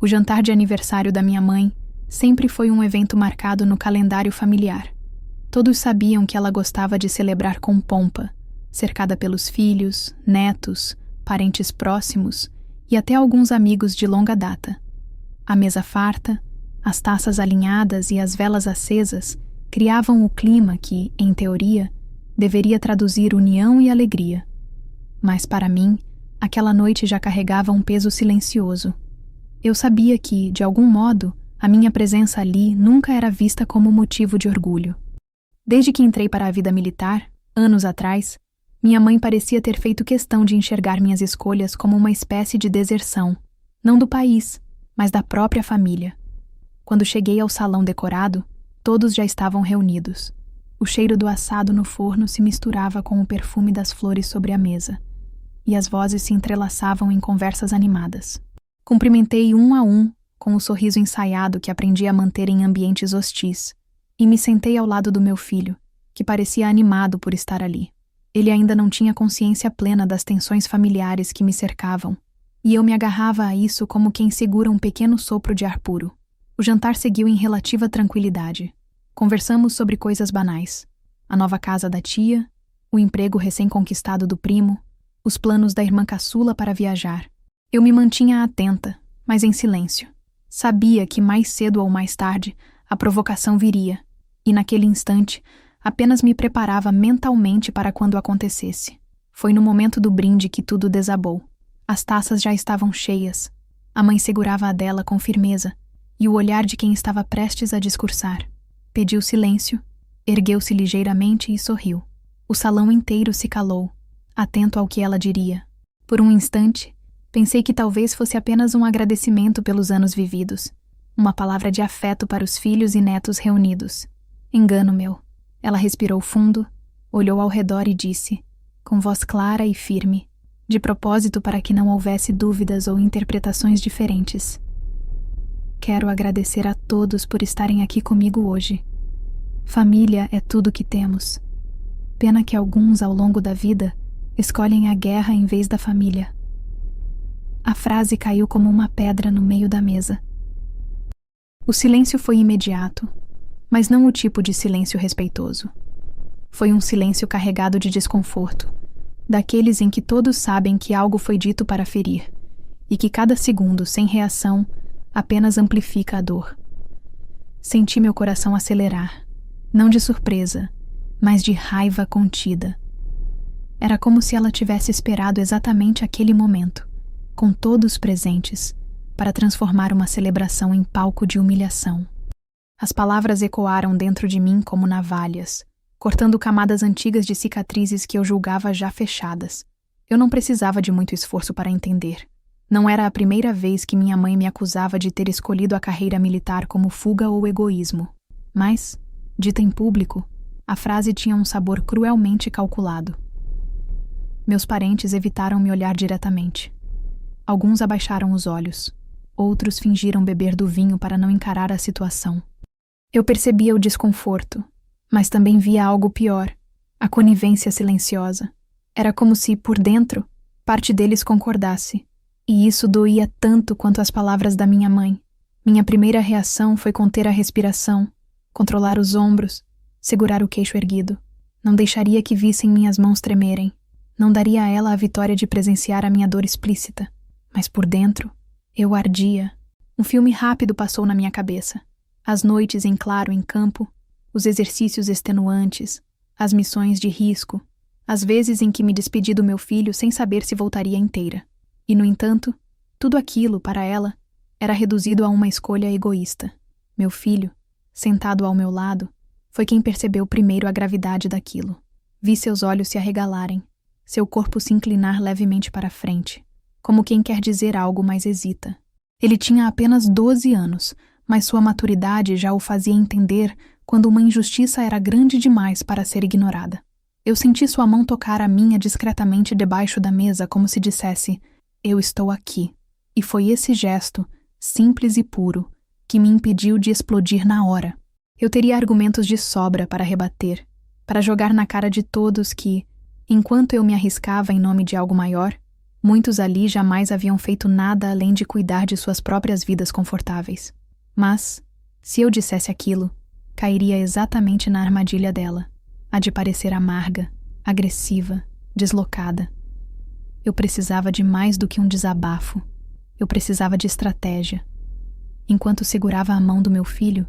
O jantar de aniversário da minha mãe sempre foi um evento marcado no calendário familiar. Todos sabiam que ela gostava de celebrar com pompa, cercada pelos filhos, netos, parentes próximos e até alguns amigos de longa data. A mesa farta, as taças alinhadas e as velas acesas criavam o clima que, em teoria, deveria traduzir união e alegria. Mas para mim, aquela noite já carregava um peso silencioso. Eu sabia que, de algum modo, a minha presença ali nunca era vista como motivo de orgulho. Desde que entrei para a vida militar, anos atrás, minha mãe parecia ter feito questão de enxergar minhas escolhas como uma espécie de deserção, não do país, mas da própria família. Quando cheguei ao salão decorado, todos já estavam reunidos. O cheiro do assado no forno se misturava com o perfume das flores sobre a mesa, e as vozes se entrelaçavam em conversas animadas. Cumprimentei um a um, com o sorriso ensaiado que aprendi a manter em ambientes hostis, e me sentei ao lado do meu filho, que parecia animado por estar ali. Ele ainda não tinha consciência plena das tensões familiares que me cercavam, e eu me agarrava a isso como quem segura um pequeno sopro de ar puro. O jantar seguiu em relativa tranquilidade. Conversamos sobre coisas banais: a nova casa da tia, o emprego recém-conquistado do primo, os planos da irmã caçula para viajar. Eu me mantinha atenta, mas em silêncio. Sabia que mais cedo ou mais tarde a provocação viria, e naquele instante apenas me preparava mentalmente para quando acontecesse. Foi no momento do brinde que tudo desabou. As taças já estavam cheias. A mãe segurava a dela com firmeza, e o olhar de quem estava prestes a discursar. Pediu silêncio, ergueu-se ligeiramente e sorriu. O salão inteiro se calou, atento ao que ela diria. Por um instante, pensei que talvez fosse apenas um agradecimento pelos anos vividos, uma palavra de afeto para os filhos e netos reunidos. Engano meu. Ela respirou fundo, olhou ao redor e disse, com voz clara e firme, de propósito para que não houvesse dúvidas ou interpretações diferentes. Quero agradecer a todos por estarem aqui comigo hoje. Família é tudo que temos. Pena que alguns, ao longo da vida, escolhem a guerra em vez da família. A frase caiu como uma pedra no meio da mesa. O silêncio foi imediato, mas não o tipo de silêncio respeitoso. Foi um silêncio carregado de desconforto, daqueles em que todos sabem que algo foi dito para ferir, e que cada segundo sem reação apenas amplifica a dor. Senti meu coração acelerar, não de surpresa, mas de raiva contida. Era como se ela tivesse esperado exatamente aquele momento, com todos presentes, para transformar uma celebração em palco de humilhação. As palavras ecoaram dentro de mim como navalhas, cortando camadas antigas de cicatrizes que eu julgava já fechadas. Eu não precisava de muito esforço para entender. Não era a primeira vez que minha mãe me acusava de ter escolhido a carreira militar como fuga ou egoísmo. Mas, dita em público, a frase tinha um sabor cruelmente calculado. Meus parentes evitaram me olhar diretamente. Alguns abaixaram os olhos. Outros fingiram beber do vinho para não encarar a situação. Eu percebia o desconforto, mas também via algo pior, a conivência silenciosa. Era como se, por dentro, parte deles concordasse. E isso doía tanto quanto as palavras da minha mãe. Minha primeira reação foi conter a respiração, controlar os ombros, segurar o queixo erguido. Não deixaria que vissem minhas mãos tremerem. Não daria a ela a vitória de presenciar a minha dor explícita. Mas por dentro, eu ardia. Um filme rápido passou na minha cabeça. As noites em claro em campo, os exercícios extenuantes, as missões de risco, as vezes em que me despedi do meu filho sem saber se voltaria inteira. E, no entanto, tudo aquilo, para ela, era reduzido a uma escolha egoísta. Meu filho, sentado ao meu lado, foi quem percebeu primeiro a gravidade daquilo. Vi seus olhos se arregalarem, seu corpo se inclinar levemente para frente, como quem quer dizer algo, mas hesita. Ele tinha apenas 12 anos, mas sua maturidade já o fazia entender quando uma injustiça era grande demais para ser ignorada. Eu senti sua mão tocar a minha discretamente debaixo da mesa, como se dissesse: eu estou aqui. E foi esse gesto, simples e puro, que me impediu de explodir na hora. Eu teria argumentos de sobra para rebater, para jogar na cara de todos que, enquanto eu me arriscava em nome de algo maior, Muitos ali jamais haviam feito nada além de cuidar de suas próprias vidas confortáveis. Mas, se eu dissesse aquilo, cairia exatamente na armadilha dela, a de parecer amarga, agressiva, deslocada. Eu precisava de mais do que um desabafo. Eu precisava de estratégia. Enquanto segurava a mão do meu filho,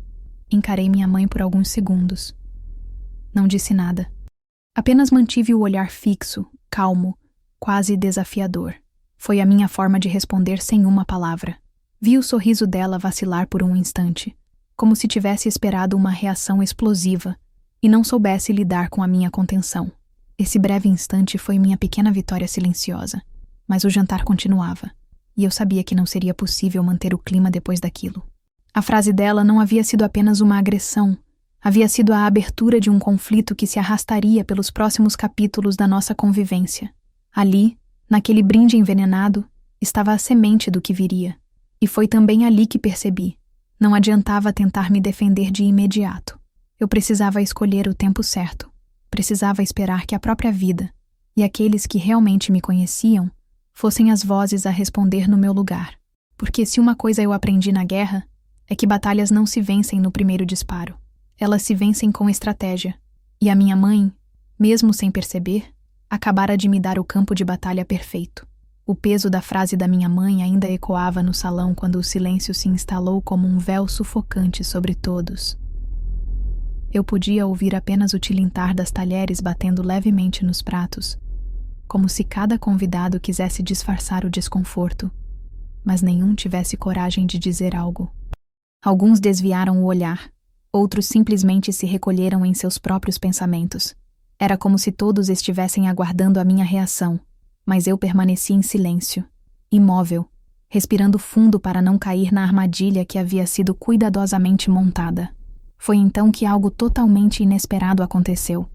encarei minha mãe por alguns segundos. Não disse nada. Apenas mantive o olhar fixo, calmo, quase desafiador. Foi a minha forma de responder sem uma palavra. Vi o sorriso dela vacilar por um instante, como se tivesse esperado uma reação explosiva e não soubesse lidar com a minha contenção. Esse breve instante foi minha pequena vitória silenciosa, mas o jantar continuava, e eu sabia que não seria possível manter o clima depois daquilo. A frase dela não havia sido apenas uma agressão, havia sido a abertura de um conflito que se arrastaria pelos próximos capítulos da nossa convivência. Ali, naquele brinde envenenado, estava a semente do que viria, e foi também ali que percebi. Não adiantava tentar me defender de imediato. Eu precisava escolher o tempo certo. Precisava esperar que a própria vida, e aqueles que realmente me conheciam, fossem as vozes a responder no meu lugar. Porque se uma coisa eu aprendi na guerra, é que batalhas não se vencem no primeiro disparo. Elas se vencem com estratégia. E a minha mãe, mesmo sem perceber, acabara de me dar o campo de batalha perfeito. O peso da frase da minha mãe ainda ecoava no salão quando o silêncio se instalou como um véu sufocante sobre todos. Eu podia ouvir apenas o tilintar das talheres batendo levemente nos pratos, como se cada convidado quisesse disfarçar o desconforto, mas nenhum tivesse coragem de dizer algo. Alguns desviaram o olhar, outros simplesmente se recolheram em seus próprios pensamentos. Era como se todos estivessem aguardando a minha reação, mas eu permaneci em silêncio, imóvel, respirando fundo para não cair na armadilha que havia sido cuidadosamente montada. Foi então que algo totalmente inesperado aconteceu.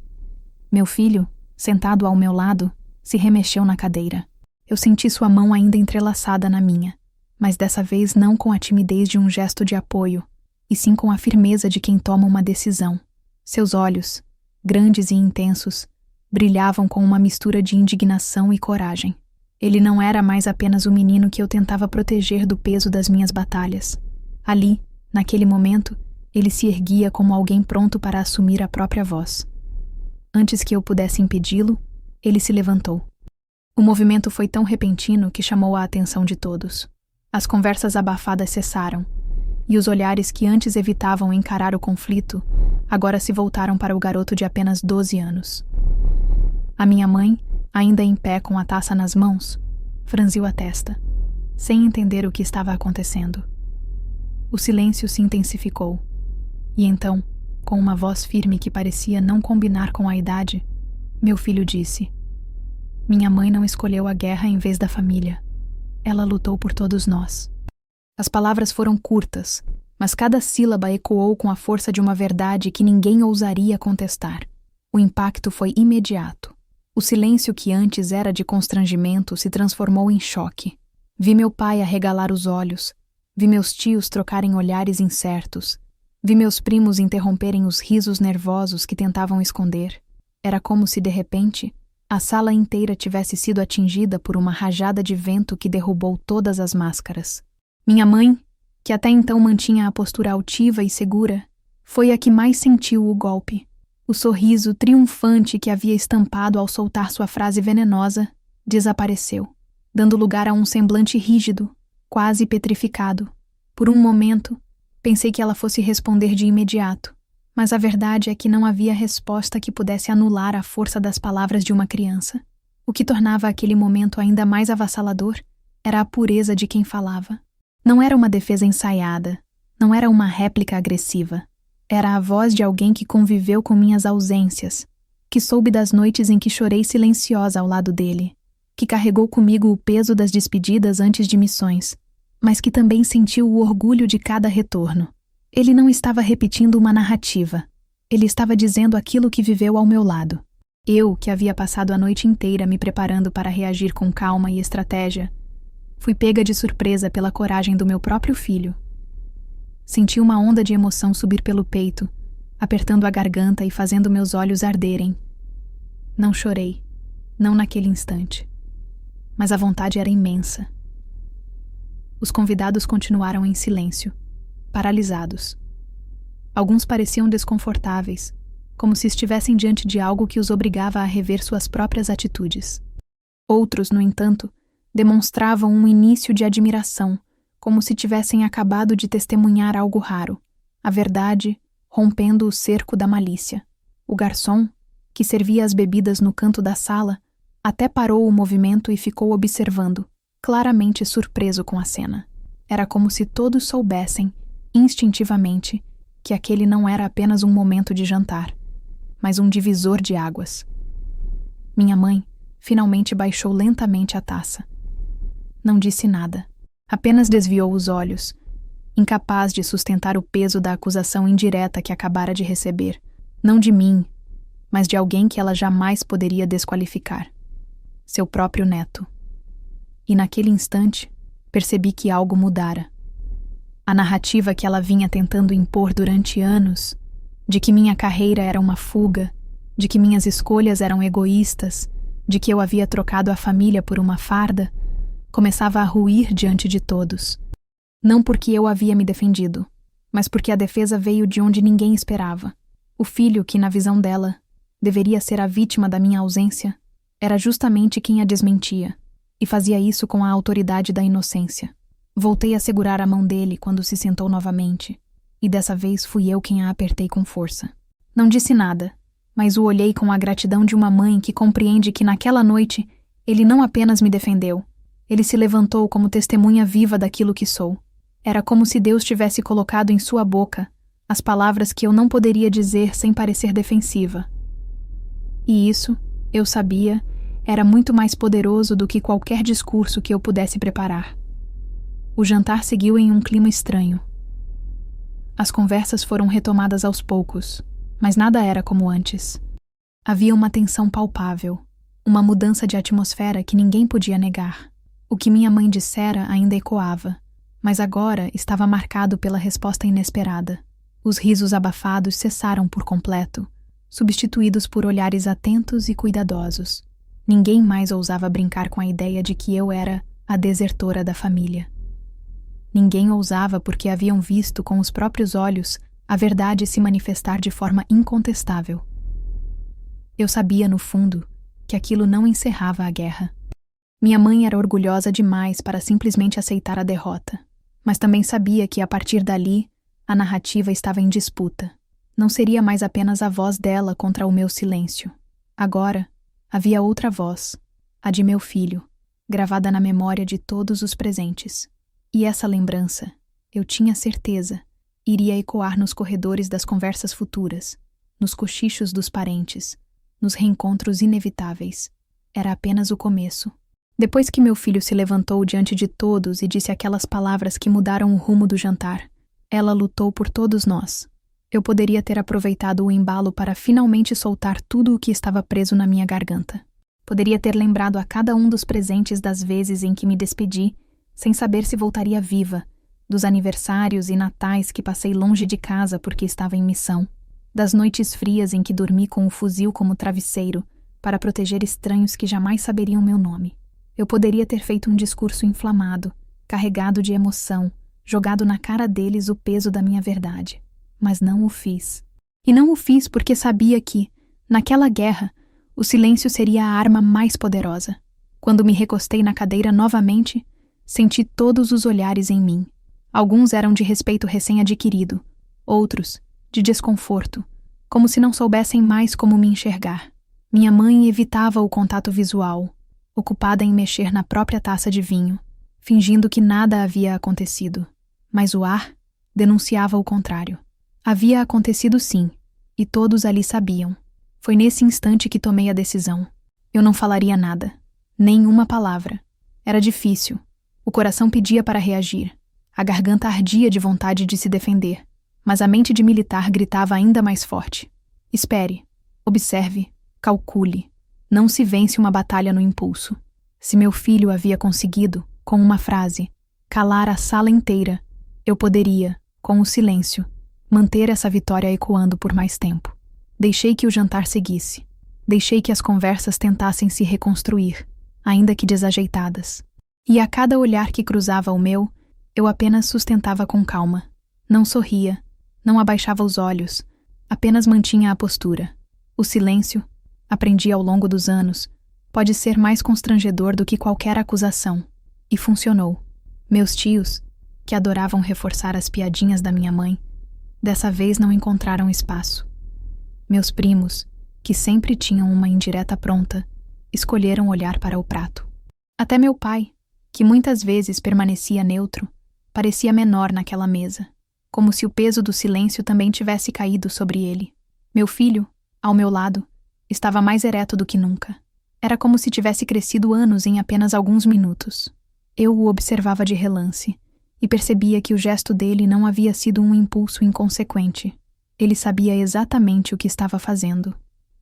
Meu filho, sentado ao meu lado, se remexeu na cadeira. Eu senti sua mão ainda entrelaçada na minha, mas dessa vez não com a timidez de um gesto de apoio, e sim com a firmeza de quem toma uma decisão. Seus olhos, grandes e intensos, brilhavam com uma mistura de indignação e coragem. Ele não era mais apenas o menino que eu tentava proteger do peso das minhas batalhas. Ali, naquele momento, ele se erguia como alguém pronto para assumir a própria voz. Antes que eu pudesse impedi-lo, ele se levantou. O movimento foi tão repentino que chamou a atenção de todos. As conversas abafadas cessaram, e os olhares que antes evitavam encarar o conflito, agora se voltaram para o garoto de apenas 12 anos. A minha mãe, ainda em pé com a taça nas mãos, franziu a testa, sem entender o que estava acontecendo. O silêncio se intensificou. E então, com uma voz firme que parecia não combinar com a idade, meu filho disse: "Minha mãe não escolheu a guerra em vez da família. Ela lutou por todos nós." As palavras foram curtas, mas cada sílaba ecoou com a força de uma verdade que ninguém ousaria contestar. O impacto foi imediato. O silêncio que antes era de constrangimento se transformou em choque. Vi meu pai arregalar os olhos, vi meus tios trocarem olhares incertos, vi meus primos interromperem os risos nervosos que tentavam esconder. Era como se, de repente, a sala inteira tivesse sido atingida por uma rajada de vento que derrubou todas as máscaras. Minha mãe, que até então mantinha a postura altiva e segura, foi a que mais sentiu o golpe. O sorriso triunfante que havia estampado ao soltar sua frase venenosa desapareceu, dando lugar a um semblante rígido, quase petrificado. Por um momento, pensei que ela fosse responder de imediato, mas a verdade é que não havia resposta que pudesse anular a força das palavras de uma criança. O que tornava aquele momento ainda mais avassalador era a pureza de quem falava. Não era uma defesa ensaiada, não era uma réplica agressiva. Era a voz de alguém que conviveu com minhas ausências, que soube das noites em que chorei silenciosa ao lado dele, que carregou comigo o peso das despedidas antes de missões, mas que também sentiu o orgulho de cada retorno. Ele não estava repetindo uma narrativa. Ele estava dizendo aquilo que viveu ao meu lado. Eu, que havia passado a noite inteira me preparando para reagir com calma e estratégia, fui pega de surpresa pela coragem do meu próprio filho. Senti uma onda de emoção subir pelo peito, apertando a garganta e fazendo meus olhos arderem. Não chorei, não naquele instante. mas a vontade era imensa. Os convidados continuaram em silêncio, paralisados. Alguns pareciam desconfortáveis, como se estivessem diante de algo que os obrigava a rever suas próprias atitudes. Outros, no entanto, demonstravam um início de admiração, como se tivessem acabado de testemunhar algo raro, a verdade rompendo o cerco da malícia. O garçom, que servia as bebidas no canto da sala, até parou o movimento e ficou observando, claramente surpreso com a cena. Era como se todos soubessem, instintivamente, que aquele não era apenas um momento de jantar, mas um divisor de águas. Minha mãe finalmente baixou lentamente a taça. Não disse nada, apenas desviou os olhos, incapaz de sustentar o peso da acusação indireta que acabara de receber, não de mim, mas de alguém que ela jamais poderia desqualificar. Seu próprio neto. E naquele instante, percebi que algo mudara. A narrativa que ela vinha tentando impor durante anos, de que minha carreira era uma fuga, de que minhas escolhas eram egoístas, de que eu havia trocado a família por uma farda, começava a ruir diante de todos. Não porque eu havia me defendido, mas porque a defesa veio de onde ninguém esperava. O filho que, na visão dela, deveria ser a vítima da minha ausência, era justamente quem a desmentia, e fazia isso com a autoridade da inocência. Voltei a segurar a mão dele quando se sentou novamente, e dessa vez fui eu quem a apertei com força. Não disse nada, mas o olhei com a gratidão de uma mãe que compreende que naquela noite ele não apenas me defendeu, ele se levantou como testemunha viva daquilo que sou. Era como se Deus tivesse colocado em sua boca as palavras que eu não poderia dizer sem parecer defensiva. E isso, eu sabia, era muito mais poderoso do que qualquer discurso que eu pudesse preparar. O jantar seguiu em um clima estranho. As conversas foram retomadas aos poucos, mas nada era como antes. Havia uma tensão palpável, uma mudança de atmosfera que ninguém podia negar. O que minha mãe dissera ainda ecoava, mas agora estava marcado pela resposta inesperada. Os risos abafados cessaram por completo, substituídos por olhares atentos e cuidadosos. Ninguém mais ousava brincar com a ideia de que eu era a desertora da família. Ninguém ousava porque haviam visto com os próprios olhos a verdade se manifestar de forma incontestável. Eu sabia, no fundo, que aquilo não encerrava a guerra. Minha mãe era orgulhosa demais para simplesmente aceitar a derrota, mas também sabia que, a partir dali, a narrativa estava em disputa. Não seria mais apenas a voz dela contra o meu silêncio. Agora, havia outra voz, a de meu filho, gravada na memória de todos os presentes. E essa lembrança, eu tinha certeza, iria ecoar nos corredores das conversas futuras, nos cochichos dos parentes, nos reencontros inevitáveis. Era apenas o começo. Depois que meu filho se levantou diante de todos e disse aquelas palavras que mudaram o rumo do jantar, ela lutou por todos nós. Eu poderia ter aproveitado o embalo para finalmente soltar tudo o que estava preso na minha garganta. Poderia ter lembrado a cada um dos presentes das vezes em que me despedi, sem saber se voltaria viva, dos aniversários e natais que passei longe de casa porque estava em missão, das noites frias em que dormi com o fuzil como travesseiro para proteger estranhos que jamais saberiam meu nome. Eu poderia ter feito um discurso inflamado, carregado de emoção, jogado na cara deles o peso da minha verdade. Mas não o fiz. E não o fiz porque sabia que, naquela guerra, o silêncio seria a arma mais poderosa. Quando me recostei na cadeira novamente, senti todos os olhares em mim. Alguns eram de respeito recém-adquirido, outros, de desconforto, como se não soubessem mais como me enxergar. Minha mãe evitava o contato visual, ocupada em mexer na própria taça de vinho, fingindo que nada havia acontecido. Mas o ar denunciava o contrário. Havia acontecido sim, e todos ali sabiam. Foi nesse instante que tomei a decisão. Eu não falaria nada, nem uma palavra. Era difícil. O coração pedia para reagir. A garganta ardia de vontade de se defender, mas a mente de militar gritava ainda mais forte. Espere, observe, calcule. Não se vence uma batalha no impulso. Se meu filho havia conseguido, com uma frase, calar a sala inteira, eu poderia, com o silêncio, manter essa vitória ecoando por mais tempo. Deixei que o jantar seguisse. Deixei que as conversas tentassem se reconstruir. ainda que desajeitadas. E a cada olhar que cruzava o meu, eu apenas sustentava com calma. Não sorria, não abaixava os olhos, apenas mantinha a postura. O silêncio, aprendi ao longo dos anos, pode ser mais constrangedor do que qualquer acusação. E funcionou. Meus tios, que adoravam reforçar as piadinhas da minha mãe, dessa vez não encontraram espaço. Meus primos, que sempre tinham uma indireta pronta, escolheram olhar para o prato. Até meu pai, que muitas vezes permanecia neutro, parecia menor naquela mesa, como se o peso do silêncio também tivesse caído sobre ele. Meu filho, ao meu lado, estava mais ereto do que nunca. Era como se tivesse crescido anos em apenas alguns minutos. Eu o observava de relance e percebia que o gesto dele não havia sido um impulso inconsequente. Ele sabia exatamente o que estava fazendo.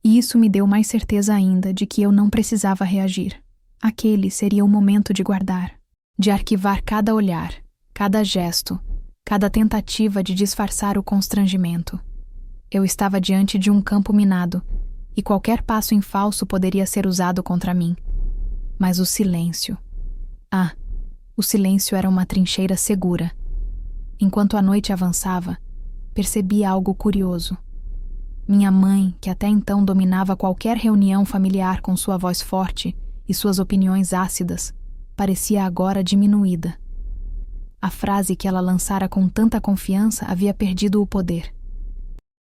E isso me deu mais certeza ainda de que eu não precisava reagir. Aquele seria o momento de guardar, de arquivar cada olhar, cada gesto, cada tentativa de disfarçar o constrangimento. Eu estava diante de um campo minado, e qualquer passo em falso poderia ser usado contra mim. Mas o silêncio... o silêncio era uma trincheira segura. Enquanto a noite avançava, percebi algo curioso. Minha mãe, que até então dominava qualquer reunião familiar com sua voz forte e suas opiniões ácidas, parecia agora diminuída. A frase que ela lançara com tanta confiança havia perdido o poder.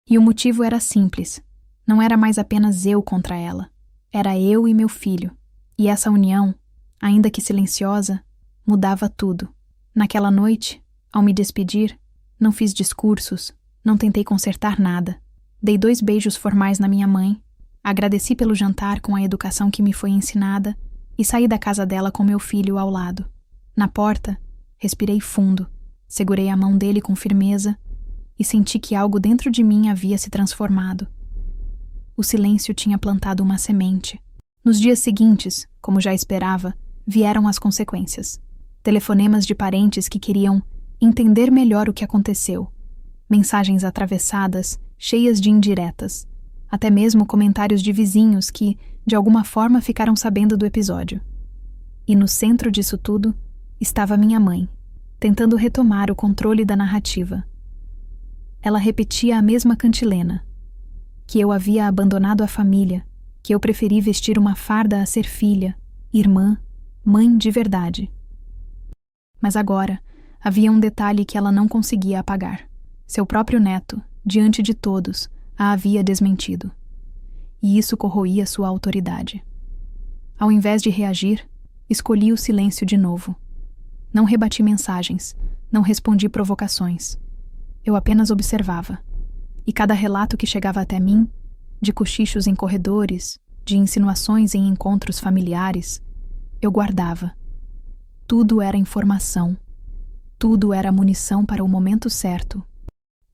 E o motivo era simples. Não era mais apenas eu contra ela. Era eu e meu filho. E essa união, ainda que silenciosa, mudava tudo. Naquela noite, ao me despedir, não fiz discursos, não tentei consertar nada. Dei 2 beijos formais na minha mãe, agradeci pelo jantar com a educação que me foi ensinada e saí da casa dela com meu filho ao lado. Na porta, respirei fundo, segurei a mão dele com firmeza e senti que algo dentro de mim havia se transformado. O silêncio tinha plantado uma semente. Nos dias seguintes, como já esperava, vieram as consequências. Telefonemas de parentes que queriam entender melhor o que aconteceu. Mensagens atravessadas, cheias de indiretas. Até mesmo comentários de vizinhos que, de alguma forma, ficaram sabendo do episódio. E no centro disso tudo, estava minha mãe, tentando retomar o controle da narrativa. Ela repetia a mesma cantilena. Que eu havia abandonado a família, que eu preferi vestir uma farda a ser filha, irmã, mãe de verdade. Mas agora, havia um detalhe que ela não conseguia apagar. Seu próprio neto, diante de todos, a havia desmentido. E isso corroía sua autoridade. Ao invés de reagir, escolhi o silêncio de novo. Não rebati mensagens, não respondi provocações. Eu apenas observava. E cada relato que chegava até mim, de cochichos em corredores, de insinuações em encontros familiares, eu guardava. Tudo era informação. Tudo era munição para o momento certo.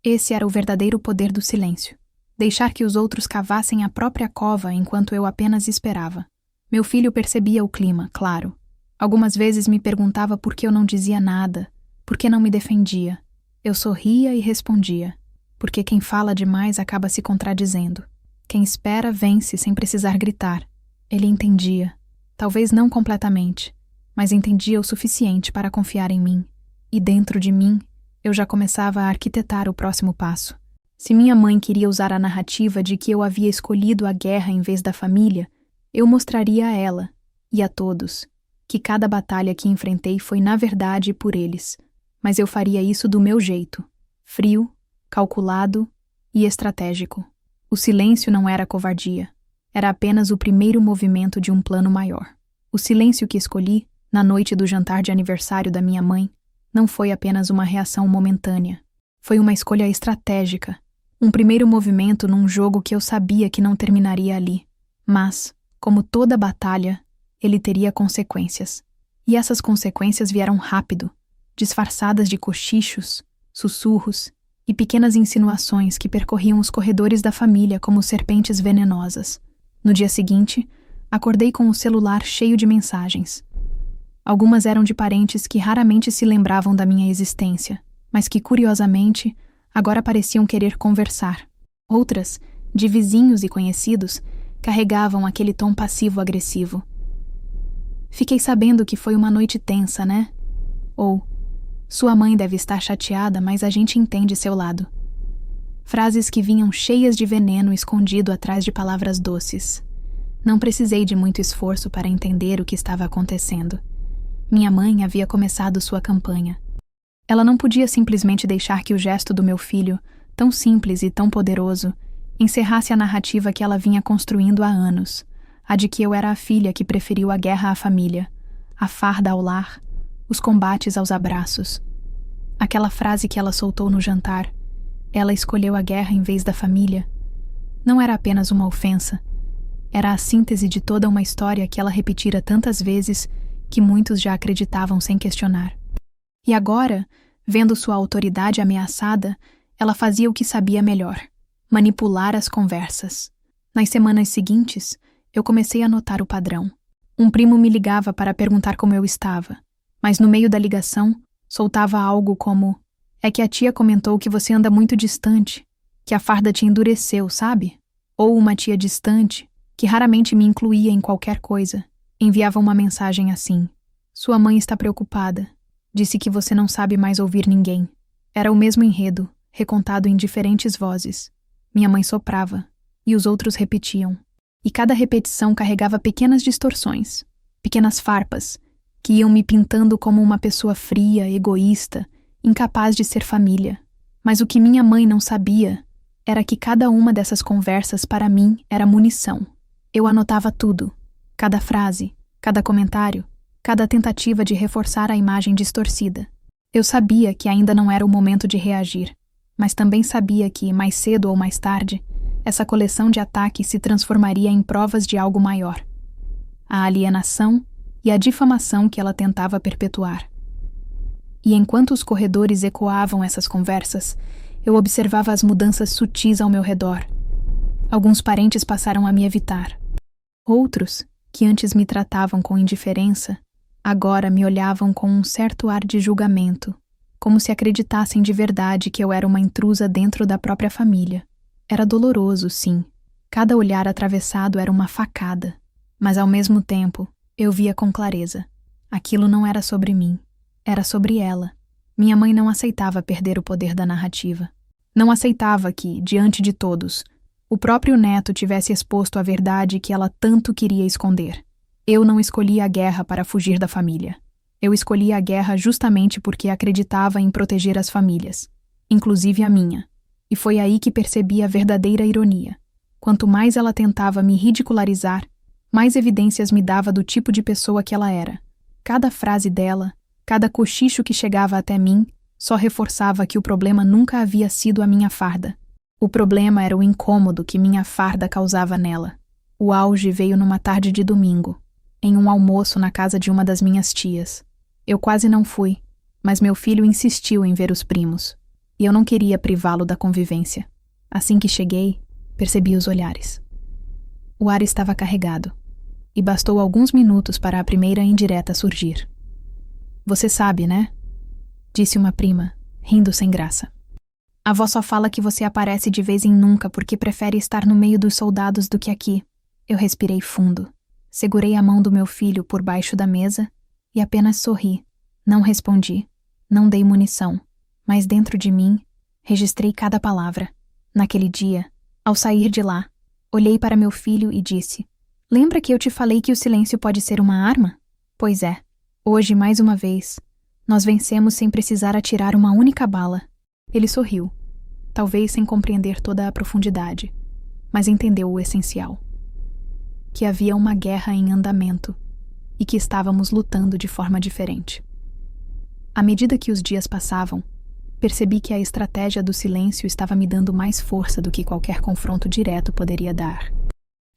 Esse era o verdadeiro poder do silêncio. Deixar que os outros cavassem a própria cova enquanto eu apenas esperava. Meu filho percebia o clima, claro. Algumas vezes me perguntava por que eu não dizia nada, por que não me defendia. Eu sorria e respondia. Porque quem fala demais acaba se contradizendo. Quem espera vence sem precisar gritar. Ele entendia. Talvez não completamente, mas entendia o suficiente para confiar em mim. E dentro de mim, eu já começava a arquitetar o próximo passo. Se minha mãe queria usar a narrativa de que eu havia escolhido a guerra em vez da família, eu mostraria a ela, e a todos, que cada batalha que enfrentei foi na verdade por eles. Mas eu faria isso do meu jeito. Frio, calculado e estratégico. O silêncio não era covardia. Era apenas o primeiro movimento de um plano maior. O silêncio que escolhi, na noite do jantar de aniversário da minha mãe, não foi apenas uma reação momentânea. Foi uma escolha estratégica. Um primeiro movimento num jogo que eu sabia que não terminaria ali. Mas, como toda batalha, ele teria consequências. E essas consequências vieram rápido, disfarçadas de cochichos, sussurros e pequenas insinuações que percorriam os corredores da família como serpentes venenosas. No dia seguinte, acordei com o celular cheio de mensagens. Algumas eram de parentes que raramente se lembravam da minha existência, mas que, curiosamente, agora pareciam querer conversar. Outras, de vizinhos e conhecidos, carregavam aquele tom passivo-agressivo. Fiquei sabendo que foi uma noite tensa, né? Ou, sua mãe deve estar chateada, mas a gente entende seu lado. Frases que vinham cheias de veneno escondido atrás de palavras doces. Não precisei de muito esforço para entender o que estava acontecendo. Minha mãe havia começado sua campanha. Ela não podia simplesmente deixar que o gesto do meu filho, tão simples e tão poderoso, encerrasse a narrativa que ela vinha construindo há anos, a de que eu era a filha que preferiu a guerra à família, a farda ao lar, os combates aos abraços. Aquela frase que ela soltou no jantar, ela escolheu a guerra em vez da família, não era apenas uma ofensa. Era a síntese de toda uma história que ela repetira tantas vezes que muitos já acreditavam sem questionar. E agora, vendo sua autoridade ameaçada, ela fazia o que sabia melhor: manipular as conversas. Nas semanas seguintes, eu comecei a notar o padrão. Um primo me ligava para perguntar como eu estava, mas no meio da ligação, soltava algo como: "É que a tia comentou que você anda muito distante, que a farda te endureceu, sabe?" Ou uma tia distante, que raramente me incluía em qualquer coisa, enviava uma mensagem assim: "Sua mãe está preocupada. Disse que você não sabe mais ouvir ninguém." Era o mesmo enredo, recontado em diferentes vozes. Minha mãe soprava, e os outros repetiam. E cada repetição carregava pequenas distorções, pequenas farpas, que iam me pintando como uma pessoa fria, egoísta, incapaz de ser família. Mas o que minha mãe não sabia era que cada uma dessas conversas para mim era munição. Eu anotava tudo, cada frase, cada comentário, cada tentativa de reforçar a imagem distorcida. Eu sabia que ainda não era o momento de reagir, mas também sabia que, mais cedo ou mais tarde, essa coleção de ataques se transformaria em provas de algo maior: a alienação e a difamação que ela tentava perpetuar. E enquanto os corredores ecoavam essas conversas, eu observava as mudanças sutis ao meu redor. Alguns parentes passaram a me evitar. Outros, que antes me tratavam com indiferença, agora me olhavam com um certo ar de julgamento, como se acreditassem de verdade que eu era uma intrusa dentro da própria família. Era doloroso, sim. Cada olhar atravessado era uma facada. Mas ao mesmo tempo, eu via com clareza. Aquilo não era sobre mim. Era sobre ela. Minha mãe não aceitava perder o poder da narrativa. Não aceitava que, diante de todos, o próprio neto tivesse exposto a verdade que ela tanto queria esconder. Eu não escolhi a guerra para fugir da família. Eu escolhi a guerra justamente porque acreditava em proteger as famílias, inclusive a minha. E foi aí que percebi a verdadeira ironia. Quanto mais ela tentava me ridicularizar, mais evidências me dava do tipo de pessoa que ela era. Cada frase dela, cada cochicho que chegava até mim, só reforçava que o problema nunca havia sido a minha farda. O problema era o incômodo que minha farda causava nela. O auge veio numa tarde de domingo, em um almoço na casa de uma das minhas tias. Eu quase não fui, mas meu filho insistiu em ver os primos, e eu não queria privá-lo da convivência. Assim que cheguei, percebi os olhares. O ar estava carregado, e bastou alguns minutos para a primeira indireta surgir. "Você sabe, né?" disse uma prima, rindo sem graça. "A avó só fala que você aparece de vez em nunca porque prefere estar no meio dos soldados do que aqui." Eu respirei fundo, segurei a mão do meu filho por baixo da mesa e apenas sorri. Não respondi, não dei munição, mas dentro de mim, registrei cada palavra. Naquele dia, ao sair de lá, olhei para meu filho e disse: "Lembra que eu te falei que o silêncio pode ser uma arma? Pois é, hoje, mais uma vez, nós vencemos sem precisar atirar uma única bala." Ele sorriu, talvez sem compreender toda a profundidade, mas entendeu o essencial: que havia uma guerra em andamento e que estávamos lutando de forma diferente. À medida que os dias passavam, percebi que a estratégia do silêncio estava me dando mais força do que qualquer confronto direto poderia dar.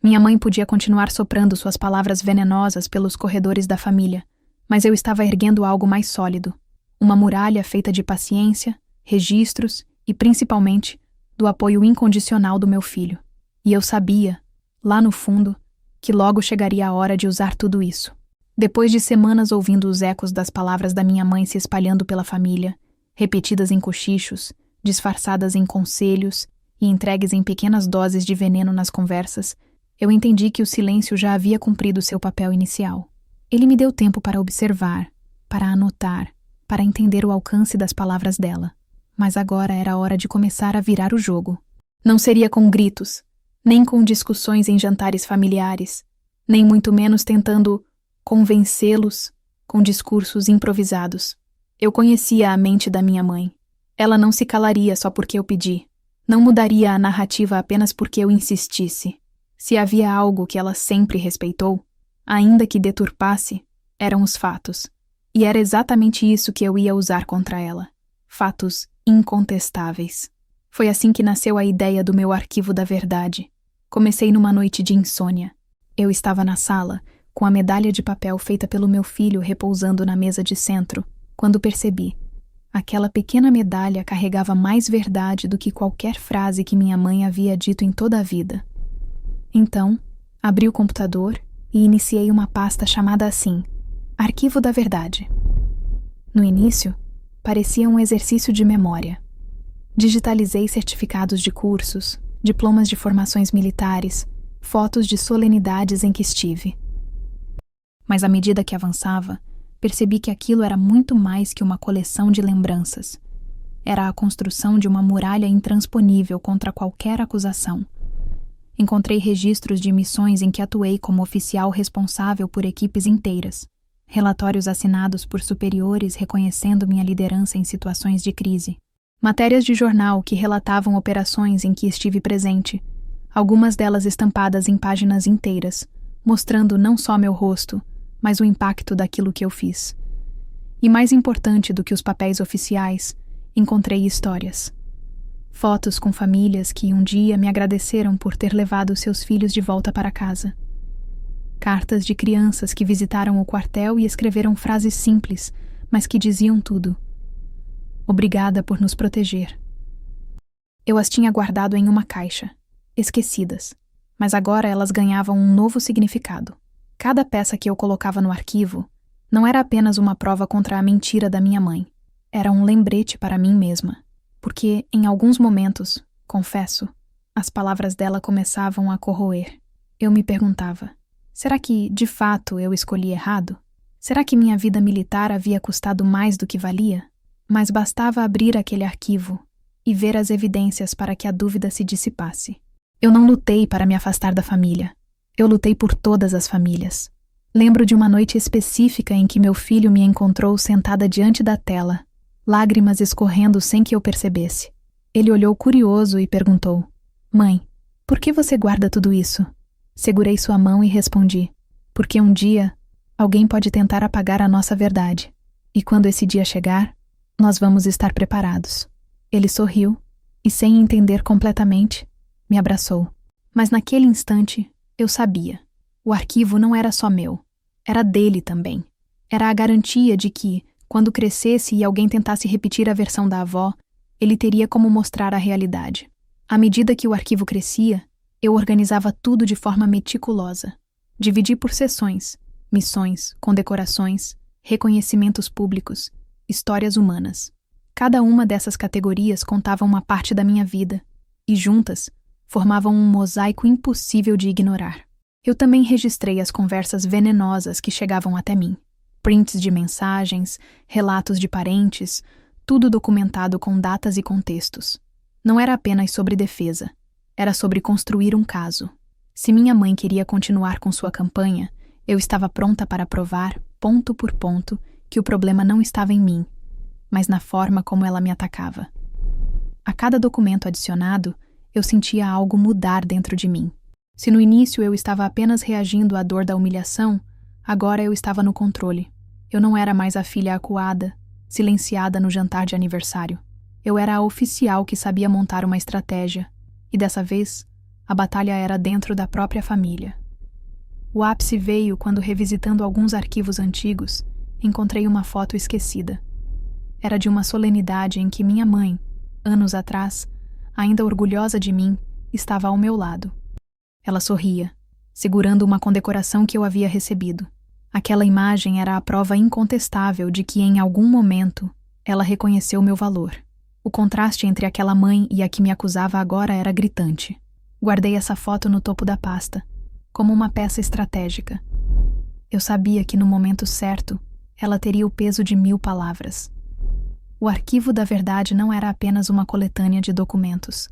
Minha mãe podia continuar soprando suas palavras venenosas pelos corredores da família, mas eu estava erguendo algo mais sólido, uma muralha feita de paciência, registros e, principalmente, do apoio incondicional do meu filho. E eu sabia, lá no fundo, que logo chegaria a hora de usar tudo isso. Depois de semanas ouvindo os ecos das palavras da minha mãe se espalhando pela família, repetidas em cochichos, disfarçadas em conselhos e entregues em pequenas doses de veneno nas conversas, eu entendi que o silêncio já havia cumprido seu papel inicial. Ele me deu tempo para observar, para anotar, para entender o alcance das palavras dela. Mas agora era hora de começar a virar o jogo. Não seria com gritos, nem com discussões em jantares familiares, nem muito menos tentando convencê-los com discursos improvisados. Eu conhecia a mente da minha mãe. Ela não se calaria só porque eu pedi. Não mudaria a narrativa apenas porque eu insistisse. Se havia algo que ela sempre respeitou, ainda que deturpasse, eram os fatos. E era exatamente isso que eu ia usar contra ela. Fatos incontestáveis. Foi assim que nasceu a ideia do meu arquivo da verdade. Comecei numa noite de insônia. Eu estava na sala, com a medalha de papel feita pelo meu filho repousando na mesa de centro, quando percebi. Aquela pequena medalha carregava mais verdade do que qualquer frase que minha mãe havia dito em toda a vida. Então, abri o computador e iniciei uma pasta chamada assim, Arquivo da Verdade. No início, parecia um exercício de memória. Digitalizei certificados de cursos, diplomas de formações militares, fotos de solenidades em que estive. Mas à medida que avançava, percebi que aquilo era muito mais que uma coleção de lembranças. Era a construção de uma muralha intransponível contra qualquer acusação. Encontrei registros de missões em que atuei como oficial responsável por equipes inteiras, relatórios assinados por superiores reconhecendo minha liderança em situações de crise, matérias de jornal que relatavam operações em que estive presente, algumas delas estampadas em páginas inteiras, mostrando não só meu rosto, mas o impacto daquilo que eu fiz. E mais importante do que os papéis oficiais, encontrei histórias. Fotos com famílias que um dia me agradeceram por ter levado seus filhos de volta para casa. Cartas de crianças que visitaram o quartel e escreveram frases simples, mas que diziam tudo. Obrigada por nos proteger. Eu as tinha guardado em uma caixa, esquecidas, mas agora elas ganhavam um novo significado. Cada peça que eu colocava no arquivo não era apenas uma prova contra a mentira da minha mãe. Era um lembrete para mim mesma. Porque, em alguns momentos, confesso, as palavras dela começavam a corroer. Eu me perguntava, será que, de fato, eu escolhi errado? Será que minha vida militar havia custado mais do que valia? Mas bastava abrir aquele arquivo e ver as evidências para que a dúvida se dissipasse. Eu não lutei para me afastar da família. Eu lutei por todas as famílias. Lembro de uma noite específica em que meu filho me encontrou sentada diante da tela, lágrimas escorrendo sem que eu percebesse. Ele olhou curioso e perguntou, Mãe, por que você guarda tudo isso? Segurei sua mão e respondi, porque um dia alguém pode tentar apagar a nossa verdade. E quando esse dia chegar, nós vamos estar preparados. Ele sorriu e, sem entender completamente, me abraçou. Mas naquele instante, eu sabia. O arquivo não era só meu. Era dele também. Era a garantia de que, quando crescesse e alguém tentasse repetir a versão da avó, ele teria como mostrar a realidade. À medida que o arquivo crescia, eu organizava tudo de forma meticulosa. Dividi por seções, missões, condecorações, reconhecimentos públicos, histórias humanas. Cada uma dessas categorias contava uma parte da minha vida, e juntas, formavam um mosaico impossível de ignorar. Eu também registrei as conversas venenosas que chegavam até mim. Prints de mensagens, relatos de parentes, tudo documentado com datas e contextos. Não era apenas sobre defesa, era sobre construir um caso. Se minha mãe queria continuar com sua campanha, eu estava pronta para provar, ponto por ponto, que o problema não estava em mim, mas na forma como ela me atacava. A cada documento adicionado, eu sentia algo mudar dentro de mim. Se no início eu estava apenas reagindo à dor da humilhação, agora eu estava no controle. Eu não era mais a filha acuada, silenciada no jantar de aniversário. Eu era a oficial que sabia montar uma estratégia, e dessa vez, a batalha era dentro da própria família. O ápice veio quando, revisitando alguns arquivos antigos, encontrei uma foto esquecida. Era de uma solenidade em que minha mãe, anos atrás, ainda orgulhosa de mim, estava ao meu lado. Ela sorria, segurando uma condecoração que eu havia recebido. Aquela imagem era a prova incontestável de que, em algum momento, ela reconheceu meu valor. O contraste entre aquela mãe e a que me acusava agora era gritante. Guardei essa foto no topo da pasta, como uma peça estratégica. Eu sabia que no momento certo, ela teria o peso de 1000 palavras. O arquivo da verdade não era apenas uma coletânea de documentos.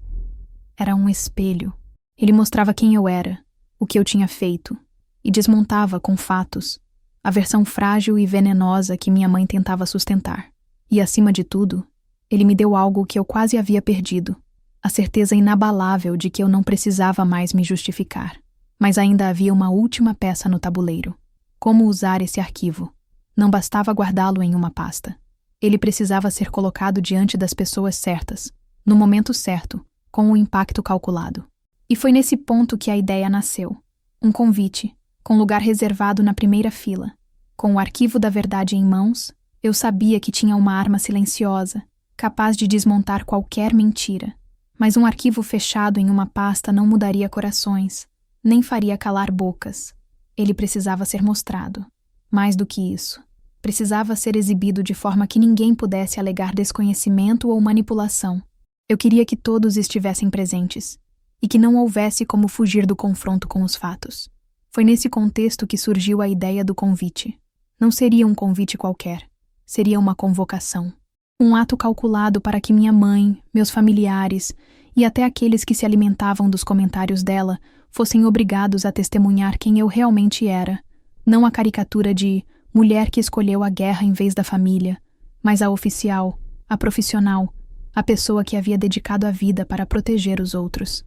Era um espelho. Ele mostrava quem eu era, o que eu tinha feito, e desmontava com fatos a versão frágil e venenosa que minha mãe tentava sustentar. E, acima de tudo, ele me deu algo que eu quase havia perdido, a certeza inabalável de que eu não precisava mais me justificar. Mas ainda havia uma última peça no tabuleiro. Como usar esse arquivo? Não bastava guardá-lo em uma pasta. Ele precisava ser colocado diante das pessoas certas, no momento certo, com o impacto calculado. E foi nesse ponto que a ideia nasceu. Um convite, com lugar reservado na primeira fila. Com o arquivo da verdade em mãos, eu sabia que tinha uma arma silenciosa, capaz de desmontar qualquer mentira. Mas um arquivo fechado em uma pasta não mudaria corações, nem faria calar bocas. Ele precisava ser mostrado. Mais do que isso, precisava ser exibido de forma que ninguém pudesse alegar desconhecimento ou manipulação. Eu queria que todos estivessem presentes, e que não houvesse como fugir do confronto com os fatos. Foi nesse contexto que surgiu a ideia do convite. Não seria um convite qualquer, seria uma convocação. Um ato calculado para que minha mãe, meus familiares e até aqueles que se alimentavam dos comentários dela fossem obrigados a testemunhar quem eu realmente era, não a caricatura de mulher que escolheu a guerra em vez da família, mas a oficial, a profissional, a pessoa que havia dedicado a vida para proteger os outros.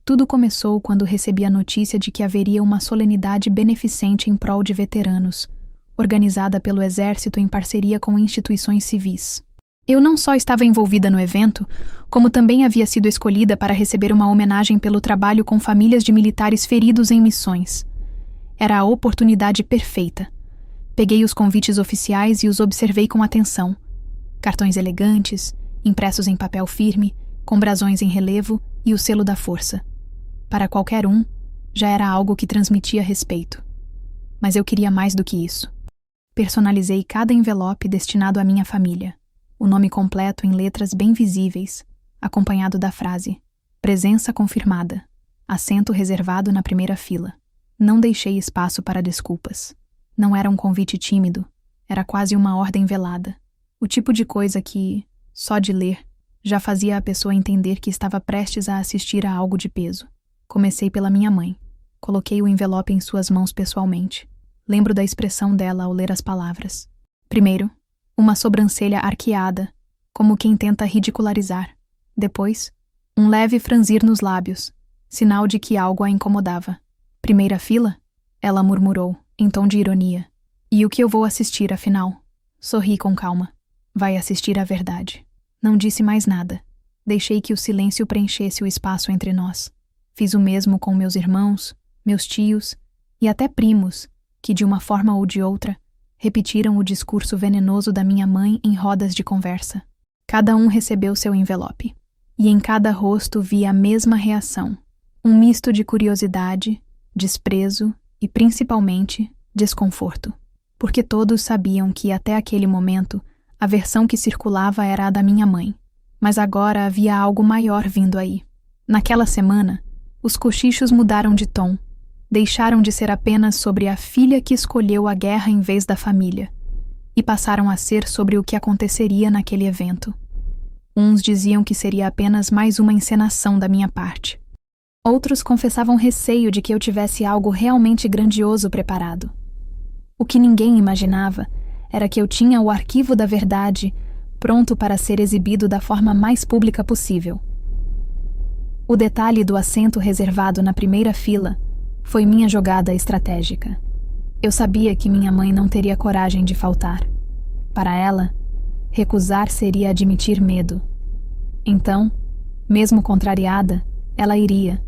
Tudo começou quando recebi a notícia de que haveria uma solenidade beneficente em prol de veteranos, organizada pelo Exército em parceria com instituições civis. Eu não só estava envolvida no evento, como também havia sido escolhida para receber uma homenagem pelo trabalho com famílias de militares feridos em missões. Era a oportunidade perfeita. Peguei os convites oficiais e os observei com atenção. Cartões elegantes, impressos em papel firme, com brasões em relevo e o selo da força. Para qualquer um, já era algo que transmitia respeito. Mas eu queria mais do que isso. Personalizei cada envelope destinado à minha família. O nome completo em letras bem visíveis, acompanhado da frase: presença confirmada, assento reservado na primeira fila. Não deixei espaço para desculpas. Não era um convite tímido, era quase uma ordem velada. O tipo de coisa que, só de ler, já fazia a pessoa entender que estava prestes a assistir a algo de peso. Comecei pela minha mãe. Coloquei o envelope em suas mãos pessoalmente. Lembro da expressão dela ao ler as palavras. Primeiro, uma sobrancelha arqueada, como quem tenta ridicularizar. Depois, um leve franzir nos lábios, sinal de que algo a incomodava. Primeira fila? Ela murmurou, em tom de ironia. E o que eu vou assistir, afinal? Sorri com calma. Vai assistir à verdade. Não disse mais nada. Deixei que o silêncio preenchesse o espaço entre nós. Fiz o mesmo com meus irmãos, meus tios e até primos, que de uma forma ou de outra, repetiram o discurso venenoso da minha mãe em rodas de conversa. Cada um recebeu seu envelope. E em cada rosto vi a mesma reação. Um misto de curiosidade, desprezo e, principalmente, desconforto. Porque todos sabiam que, até aquele momento, a versão que circulava era a da minha mãe. Mas agora havia algo maior vindo aí. Naquela semana, os cochichos mudaram de tom. Deixaram de ser apenas sobre a filha que escolheu a guerra em vez da família, e passaram a ser sobre o que aconteceria naquele evento. Uns diziam que seria apenas mais uma encenação da minha parte. Outros confessavam receio de que eu tivesse algo realmente grandioso preparado. O que ninguém imaginava era que eu tinha o arquivo da verdade pronto para ser exibido da forma mais pública possível. O detalhe do assento reservado na primeira fila foi minha jogada estratégica. Eu sabia que minha mãe não teria coragem de faltar. Para ela, recusar seria admitir medo. Então, mesmo contrariada, ela iria.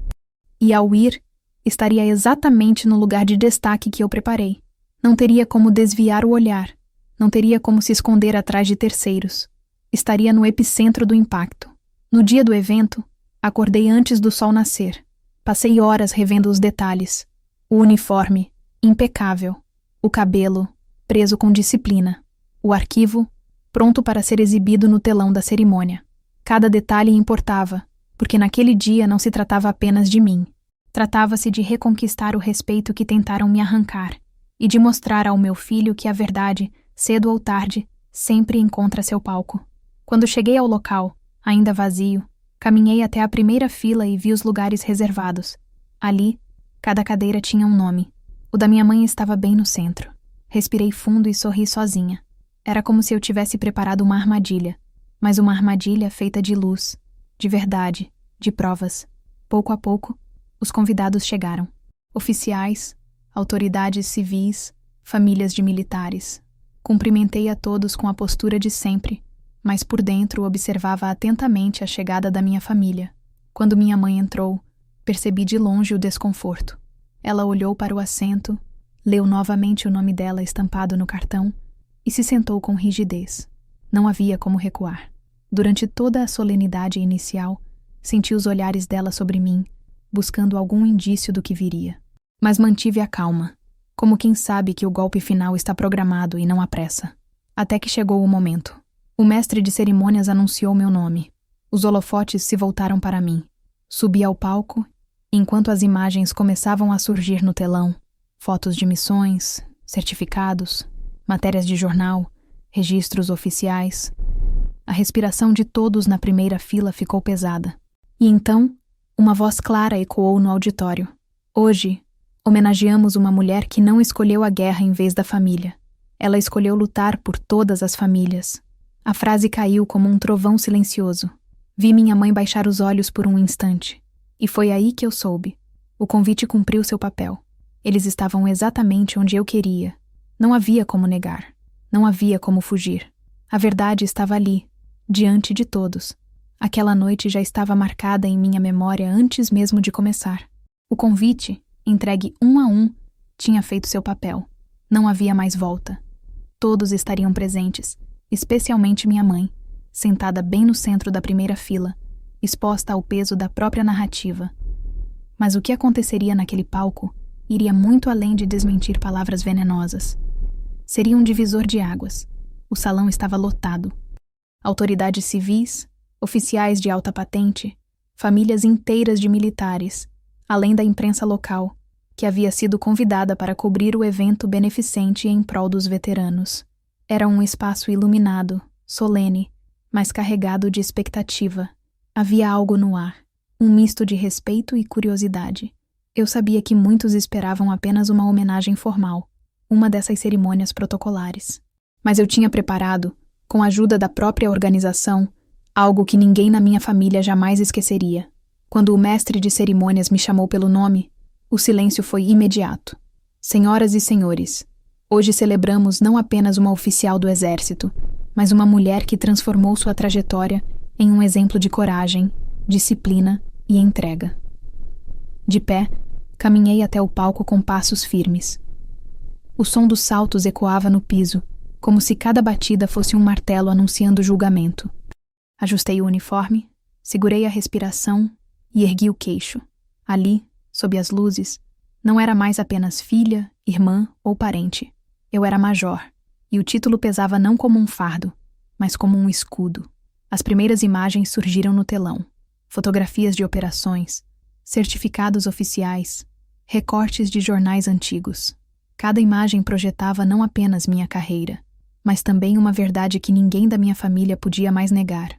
E ao ir, estaria exatamente no lugar de destaque que eu preparei. Não teria como desviar o olhar. Não teria como se esconder atrás de terceiros. Estaria no epicentro do impacto. No dia do evento, acordei antes do sol nascer. Passei horas revendo os detalhes. O uniforme, impecável. O cabelo, preso com disciplina. O arquivo, pronto para ser exibido no telão da cerimônia. Cada detalhe importava, porque naquele dia não se tratava apenas de mim. Tratava-se de reconquistar o respeito que tentaram me arrancar. e de mostrar ao meu filho que a verdade, cedo ou tarde, sempre encontra seu palco. Quando cheguei ao local, ainda vazio, caminhei até a primeira fila e vi os lugares reservados. Ali, cada cadeira tinha um nome. O da minha mãe estava bem no centro. Respirei fundo e sorri sozinha. Era como se eu tivesse preparado uma armadilha, mas uma armadilha feita de luz, de verdade, de provas. Pouco a pouco, os convidados chegaram. Oficiais, autoridades civis, famílias de militares. Cumprimentei a todos com a postura de sempre, mas por dentro observava atentamente a chegada da minha família. Quando minha mãe entrou, percebi de longe o desconforto. Ela olhou para o assento, leu novamente o nome dela estampado no cartão e se sentou com rigidez. Não havia como recuar. Durante toda a solenidade inicial, senti os olhares dela sobre mim, buscando algum indício do que viria. Mas mantive a calma, como quem sabe que o golpe final está programado e não há pressa. Até que chegou o momento. O mestre de cerimônias anunciou meu nome. Os holofotes se voltaram para mim. Subi ao palco, e enquanto as imagens começavam a surgir no telão, fotos de missões, certificados, matérias de jornal, registros oficiais. A respiração de todos na primeira fila ficou pesada. E então, uma voz clara ecoou no auditório. Hoje, homenageamos uma mulher que não escolheu a guerra em vez da família. Ela escolheu lutar por todas as famílias. A frase caiu como um trovão silencioso. Vi minha mãe baixar os olhos por um instante. E foi aí que eu soube. O convite cumpriu seu papel. Eles estavam exatamente onde eu queria. Não havia como negar. Não havia como fugir. A verdade estava ali, diante de todos. Aquela noite já estava marcada em minha memória antes mesmo de começar. O convite, entregue um a um, tinha feito seu papel. Não havia mais volta. Todos estariam presentes, especialmente minha mãe, sentada bem no centro da primeira fila, exposta ao peso da própria narrativa. Mas o que aconteceria naquele palco iria muito além de desmentir palavras venenosas. Seria um divisor de águas. O salão estava lotado. Autoridades civis, oficiais de alta patente, famílias inteiras de militares, além da imprensa local, que havia sido convidada para cobrir o evento beneficente em prol dos veteranos. Era um espaço iluminado, solene, mas carregado de expectativa. Havia algo no ar, um misto de respeito e curiosidade. Eu sabia que muitos esperavam apenas uma homenagem formal, uma dessas cerimônias protocolares. Mas eu tinha preparado, com a ajuda da própria organização, algo que ninguém na minha família jamais esqueceria. Quando o mestre de cerimônias me chamou pelo nome, o silêncio foi imediato. Senhoras e senhores, hoje celebramos não apenas uma oficial do exército, mas uma mulher que transformou sua trajetória em um exemplo de coragem, disciplina e entrega. De pé, caminhei até o palco com passos firmes. O som dos saltos ecoava no piso, como se cada batida fosse um martelo anunciando o julgamento. Ajustei o uniforme, segurei a respiração e ergui o queixo. Ali, sob as luzes, não era mais apenas filha, irmã ou parente. Eu era major, e o título pesava não como um fardo, mas como um escudo. As primeiras imagens surgiram no telão. Fotografias de operações, certificados oficiais, recortes de jornais antigos. Cada imagem projetava não apenas minha carreira, mas também uma verdade que ninguém da minha família podia mais negar.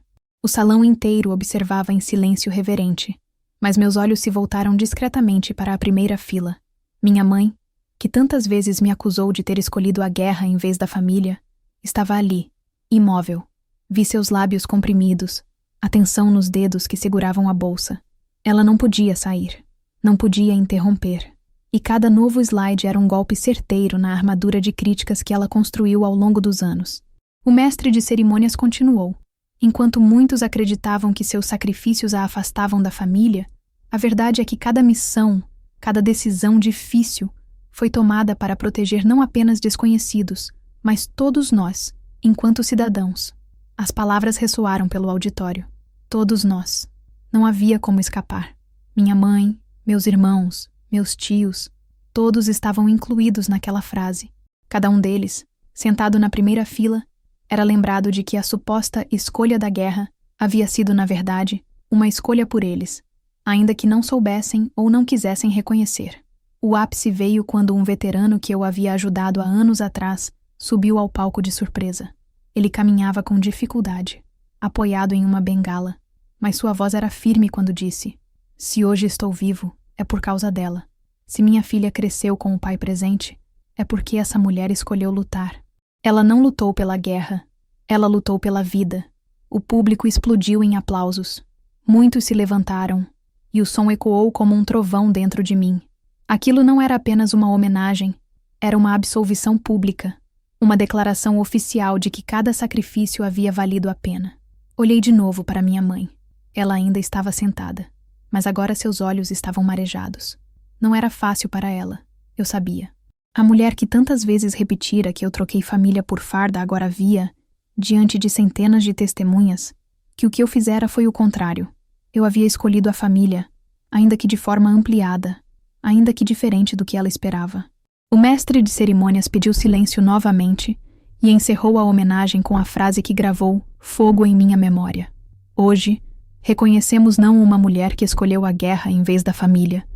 O salão inteiro observava em silêncio reverente, mas meus olhos se voltaram discretamente para a primeira fila. Minha mãe, que tantas vezes me acusou de ter escolhido a guerra em vez da família, estava ali, imóvel. Vi seus lábios comprimidos, a tensão nos dedos que seguravam a bolsa. Ela não podia sair, não podia interromper. E cada novo slide era um golpe certeiro na armadura de críticas que ela construiu ao longo dos anos. O mestre de cerimônias continuou. Enquanto muitos acreditavam que seus sacrifícios a afastavam da família, a verdade é que cada missão, cada decisão difícil, foi tomada para proteger não apenas desconhecidos, mas todos nós, enquanto cidadãos. As palavras ressoaram pelo auditório. Todos nós. Não havia como escapar. Minha mãe, meus irmãos, meus tios, todos estavam incluídos naquela frase. Cada um deles, sentado na primeira fila, era lembrado de que a suposta escolha da guerra havia sido, na verdade, uma escolha por eles, ainda que não soubessem ou não quisessem reconhecer. O ápice veio quando um veterano que eu havia ajudado há anos atrás subiu ao palco de surpresa. Ele caminhava com dificuldade, apoiado em uma bengala, mas sua voz era firme quando disse: "Se hoje estou vivo, é por causa dela. Se minha filha cresceu com o pai presente, é porque essa mulher escolheu lutar. Ela não lutou pela guerra, ela lutou pela vida." O público explodiu em aplausos. Muitos se levantaram, e o som ecoou como um trovão dentro de mim. Aquilo não era apenas uma homenagem, era uma absolvição pública, uma declaração oficial de que cada sacrifício havia valido a pena. Olhei de novo para minha mãe. Ela ainda estava sentada, mas agora seus olhos estavam marejados. Não era fácil para ela, eu sabia. A mulher que tantas vezes repetira que eu troquei família por farda agora via, diante de centenas de testemunhas, que o que eu fizera foi o contrário. Eu havia escolhido a família, ainda que de forma ampliada, ainda que diferente do que ela esperava. O mestre de cerimônias pediu silêncio novamente e encerrou a homenagem com a frase que gravou fogo em minha memória. Hoje, reconhecemos não uma mulher que escolheu a guerra em vez da família,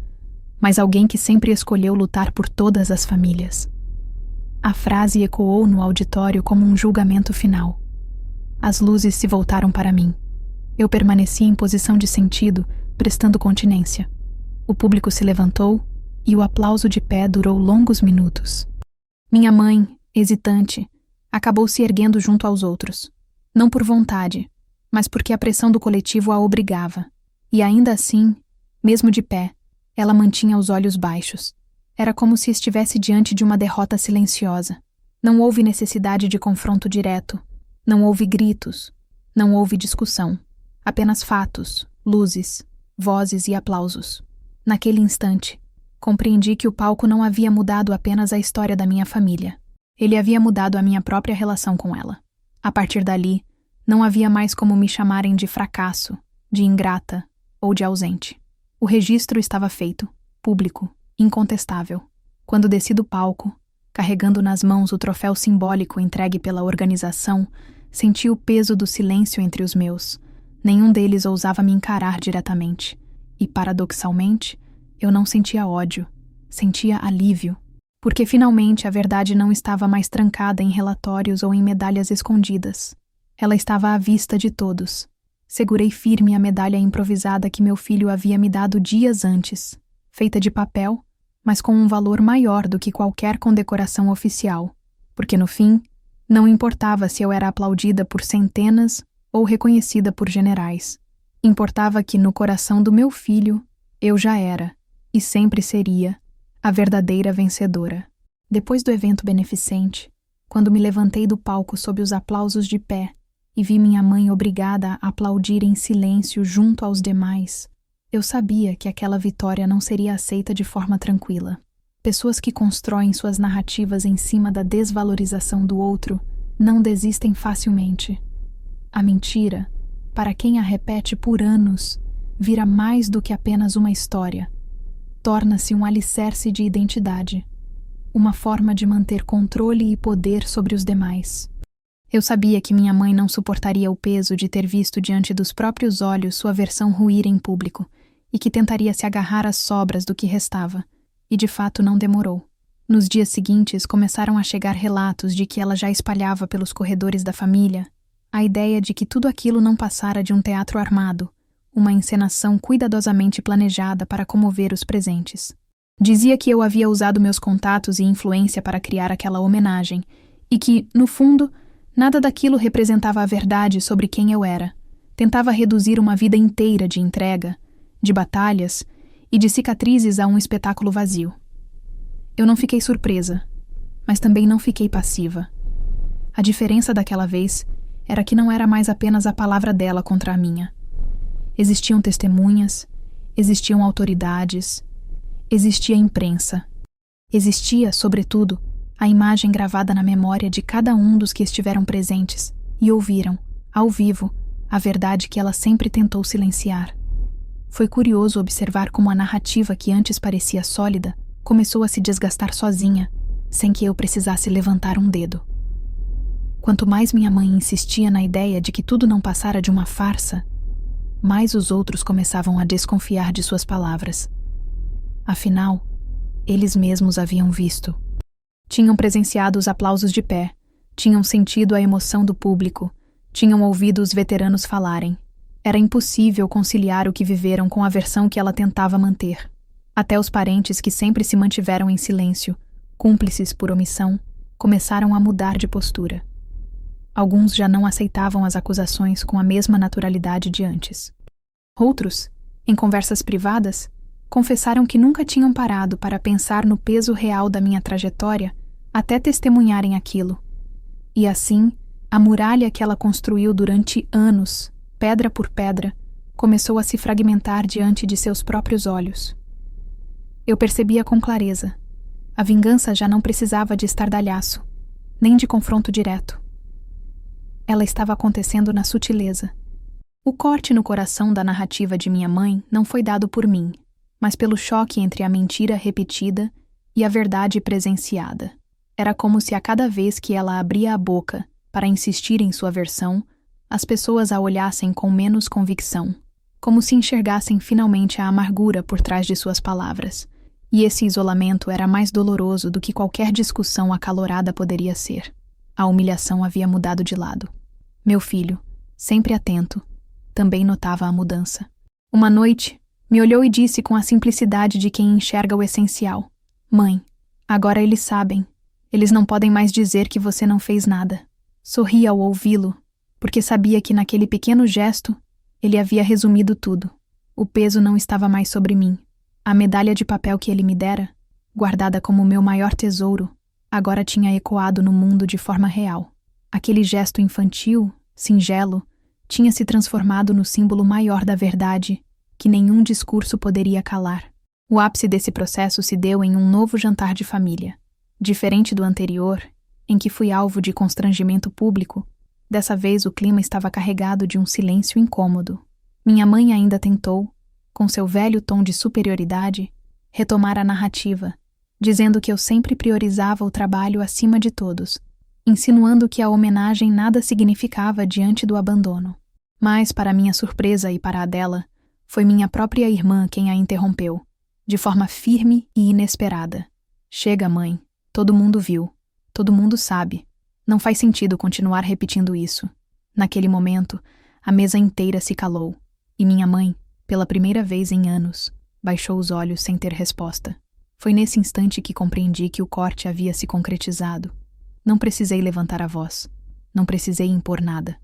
mas alguém que sempre escolheu lutar por todas as famílias. A frase ecoou no auditório como um julgamento final. As luzes se voltaram para mim. Eu permaneci em posição de sentido, prestando continência. O público se levantou e o aplauso de pé durou longos minutos. Minha mãe, hesitante, acabou se erguendo junto aos outros. Não por vontade, mas porque a pressão do coletivo a obrigava. E ainda assim, mesmo de pé, ela mantinha os olhos baixos. Era como se estivesse diante de uma derrota silenciosa. Não houve necessidade de confronto direto. Não houve gritos. Não houve discussão. Apenas fatos, luzes, vozes e aplausos. Naquele instante, compreendi que o palco não havia mudado apenas a história da minha família. Ele havia mudado a minha própria relação com ela. A partir dali, não havia mais como me chamarem de fracasso, de ingrata ou de ausente. O registro estava feito, público, incontestável. Quando desci do palco, carregando nas mãos o troféu simbólico entregue pela organização, senti o peso do silêncio entre os meus. Nenhum deles ousava me encarar diretamente. E, paradoxalmente, eu não sentia ódio, sentia alívio. Porque finalmente a verdade não estava mais trancada em relatórios ou em medalhas escondidas. Ela estava à vista de todos. Segurei firme a medalha improvisada que meu filho havia me dado dias antes, feita de papel, mas com um valor maior do que qualquer condecoração oficial, porque no fim, não importava se eu era aplaudida por centenas ou reconhecida por generais. Importava que no coração do meu filho, eu já era, e sempre seria, a verdadeira vencedora. Depois do evento beneficente, quando me levantei do palco sob os aplausos de pé e vi minha mãe obrigada a aplaudir em silêncio junto aos demais, eu sabia que aquela vitória não seria aceita de forma tranquila. Pessoas que constroem suas narrativas em cima da desvalorização do outro não desistem facilmente. A mentira, para quem a repete por anos, vira mais do que apenas uma história. Torna-se um alicerce de identidade, uma forma de manter controle e poder sobre os demais. Eu sabia que minha mãe não suportaria o peso de ter visto diante dos próprios olhos sua versão ruir em público e que tentaria se agarrar às sobras do que restava, e de fato não demorou. Nos dias seguintes começaram a chegar relatos de que ela já espalhava pelos corredores da família a ideia de que tudo aquilo não passara de um teatro armado, uma encenação cuidadosamente planejada para comover os presentes. Dizia que eu havia usado meus contatos e influência para criar aquela homenagem e que, no fundo, nada daquilo representava a verdade sobre quem eu era. Tentava reduzir uma vida inteira de entrega, de batalhas e de cicatrizes a um espetáculo vazio. Eu não fiquei surpresa, mas também não fiquei passiva. A diferença daquela vez era que não era mais apenas a palavra dela contra a minha. Existiam testemunhas, existiam autoridades, existia imprensa. Existia, sobretudo, a imagem gravada na memória de cada um dos que estiveram presentes e ouviram, ao vivo, a verdade que ela sempre tentou silenciar. Foi curioso observar como a narrativa que antes parecia sólida começou a se desgastar sozinha, sem que eu precisasse levantar um dedo. Quanto mais minha mãe insistia na ideia de que tudo não passara de uma farsa, mais os outros começavam a desconfiar de suas palavras. Afinal, eles mesmos haviam visto. Tinham presenciado os aplausos de pé, tinham sentido a emoção do público, tinham ouvido os veteranos falarem. Era impossível conciliar o que viveram com a versão que ela tentava manter. Até os parentes que sempre se mantiveram em silêncio, cúmplices por omissão, começaram a mudar de postura. Alguns já não aceitavam as acusações com a mesma naturalidade de antes. Outros, em conversas privadas, confessaram que nunca tinham parado para pensar no peso real da minha trajetória até testemunharem aquilo. E assim, a muralha que ela construiu durante anos, pedra por pedra, começou a se fragmentar diante de seus próprios olhos. Eu percebia com clareza. A vingança já não precisava de estardalhaço, nem de confronto direto. Ela estava acontecendo na sutileza. O corte no coração da narrativa de minha mãe não foi dado por mim, mas pelo choque entre a mentira repetida e a verdade presenciada. Era como se a cada vez que ela abria a boca para insistir em sua versão, as pessoas a olhassem com menos convicção, como se enxergassem finalmente a amargura por trás de suas palavras. E esse isolamento era mais doloroso do que qualquer discussão acalorada poderia ser. A humilhação havia mudado de lado. Meu filho, sempre atento, também notava a mudança. Uma noite, me olhou e disse com a simplicidade de quem enxerga o essencial: Mãe, agora eles sabem. Eles não podem mais dizer que você não fez nada. Sorri ao ouvi-lo, porque sabia que naquele pequeno gesto, ele havia resumido tudo. O peso não estava mais sobre mim. A medalha de papel que ele me dera, guardada como meu maior tesouro, agora tinha ecoado no mundo de forma real. Aquele gesto infantil, singelo, tinha se transformado no símbolo maior da verdade, que nenhum discurso poderia calar. O ápice desse processo se deu em um novo jantar de família. Diferente do anterior, em que fui alvo de constrangimento público, dessa vez o clima estava carregado de um silêncio incômodo. Minha mãe ainda tentou, com seu velho tom de superioridade, retomar a narrativa, dizendo que eu sempre priorizava o trabalho acima de todos, insinuando que a homenagem nada significava diante do abandono. Mas, para minha surpresa e para a dela, foi minha própria irmã quem a interrompeu, de forma firme e inesperada. Chega, mãe. Todo mundo viu. Todo mundo sabe. Não faz sentido continuar repetindo isso. Naquele momento, a mesa inteira se calou, e minha mãe, pela primeira vez em anos, baixou os olhos sem ter resposta. Foi nesse instante que compreendi que o corte havia se concretizado. Não precisei levantar a voz. Não precisei impor nada.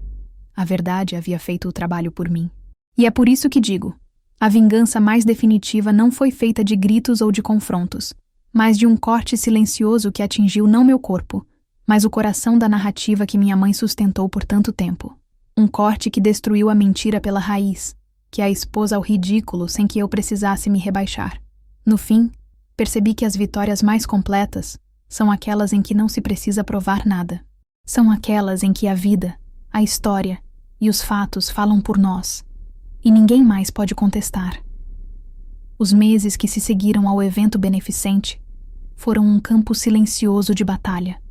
A verdade havia feito o trabalho por mim. E é por isso que digo, a vingança mais definitiva não foi feita de gritos ou de confrontos, mas de um corte silencioso que atingiu não meu corpo, mas o coração da narrativa que minha mãe sustentou por tanto tempo. Um corte que destruiu a mentira pela raiz, que a expôs ao ridículo sem que eu precisasse me rebaixar. No fim, percebi que as vitórias mais completas são aquelas em que não se precisa provar nada. São aquelas em que a vida, a história e os fatos falam por nós, e ninguém mais pode contestar. Os meses que se seguiram ao evento beneficente foram um campo silencioso de batalha.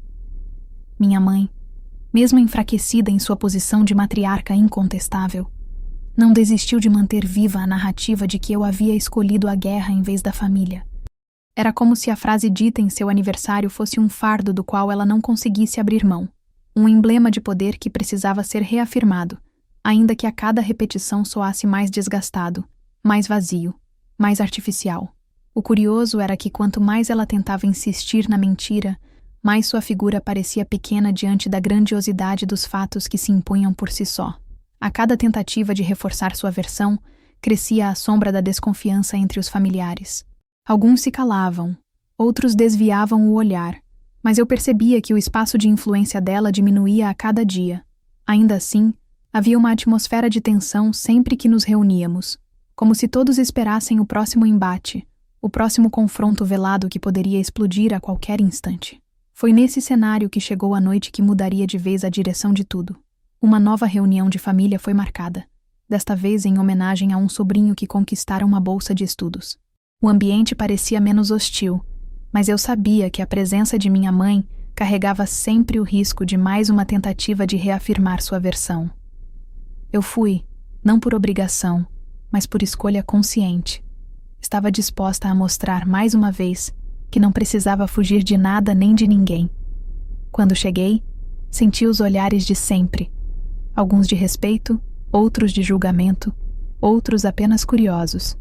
Minha mãe, mesmo enfraquecida em sua posição de matriarca incontestável, não desistiu de manter viva a narrativa de que eu havia escolhido a guerra em vez da família. Era como se a frase dita em seu aniversário fosse um fardo do qual ela não conseguisse abrir mão, um emblema de poder que precisava ser reafirmado, ainda que a cada repetição soasse mais desgastado, mais vazio, mais artificial. O curioso era que quanto mais ela tentava insistir na mentira, mais sua figura parecia pequena diante da grandiosidade dos fatos que se impunham por si só. A cada tentativa de reforçar sua versão, crescia a sombra da desconfiança entre os familiares. Alguns se calavam, outros desviavam o olhar, mas eu percebia que o espaço de influência dela diminuía a cada dia. Ainda assim, havia uma atmosfera de tensão sempre que nos reuníamos, como se todos esperassem o próximo embate, o próximo confronto velado que poderia explodir a qualquer instante. Foi nesse cenário que chegou a noite que mudaria de vez a direção de tudo. Uma nova reunião de família foi marcada, desta vez em homenagem a um sobrinho que conquistara uma bolsa de estudos. O ambiente parecia menos hostil, mas eu sabia que a presença de minha mãe carregava sempre o risco de mais uma tentativa de reafirmar sua versão. Eu fui, não por obrigação, mas por escolha consciente. Estava disposta a mostrar mais uma vez que não precisava fugir de nada nem de ninguém. Quando cheguei, senti os olhares de sempre, alguns de respeito, outros de julgamento, outros apenas curiosos.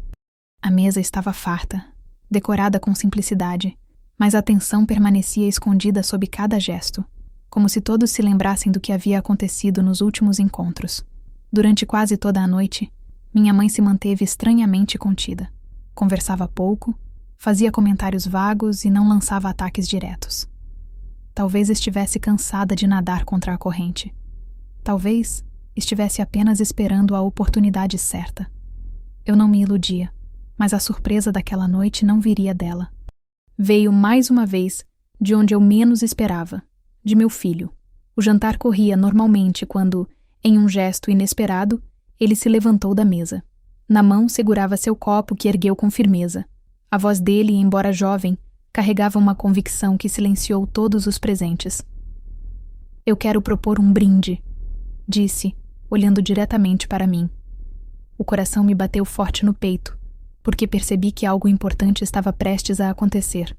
A mesa estava farta, decorada com simplicidade, mas a atenção permanecia escondida sob cada gesto, como se todos se lembrassem do que havia acontecido nos últimos encontros. Durante quase toda a noite, minha mãe se manteve estranhamente contida. Conversava pouco, fazia comentários vagos e não lançava ataques diretos. Talvez estivesse cansada de nadar contra a corrente. Talvez estivesse apenas esperando a oportunidade certa. Eu não me iludia, mas a surpresa daquela noite não viria dela. Veio mais uma vez de onde eu menos esperava, de meu filho. O jantar corria normalmente quando, em um gesto inesperado, ele se levantou da mesa. Na mão segurava seu copo que ergueu com firmeza. A voz dele, embora jovem, carregava uma convicção que silenciou todos os presentes. "Eu quero propor um brinde", disse, olhando diretamente para mim. O coração me bateu forte no peito, porque percebi que algo importante estava prestes a acontecer.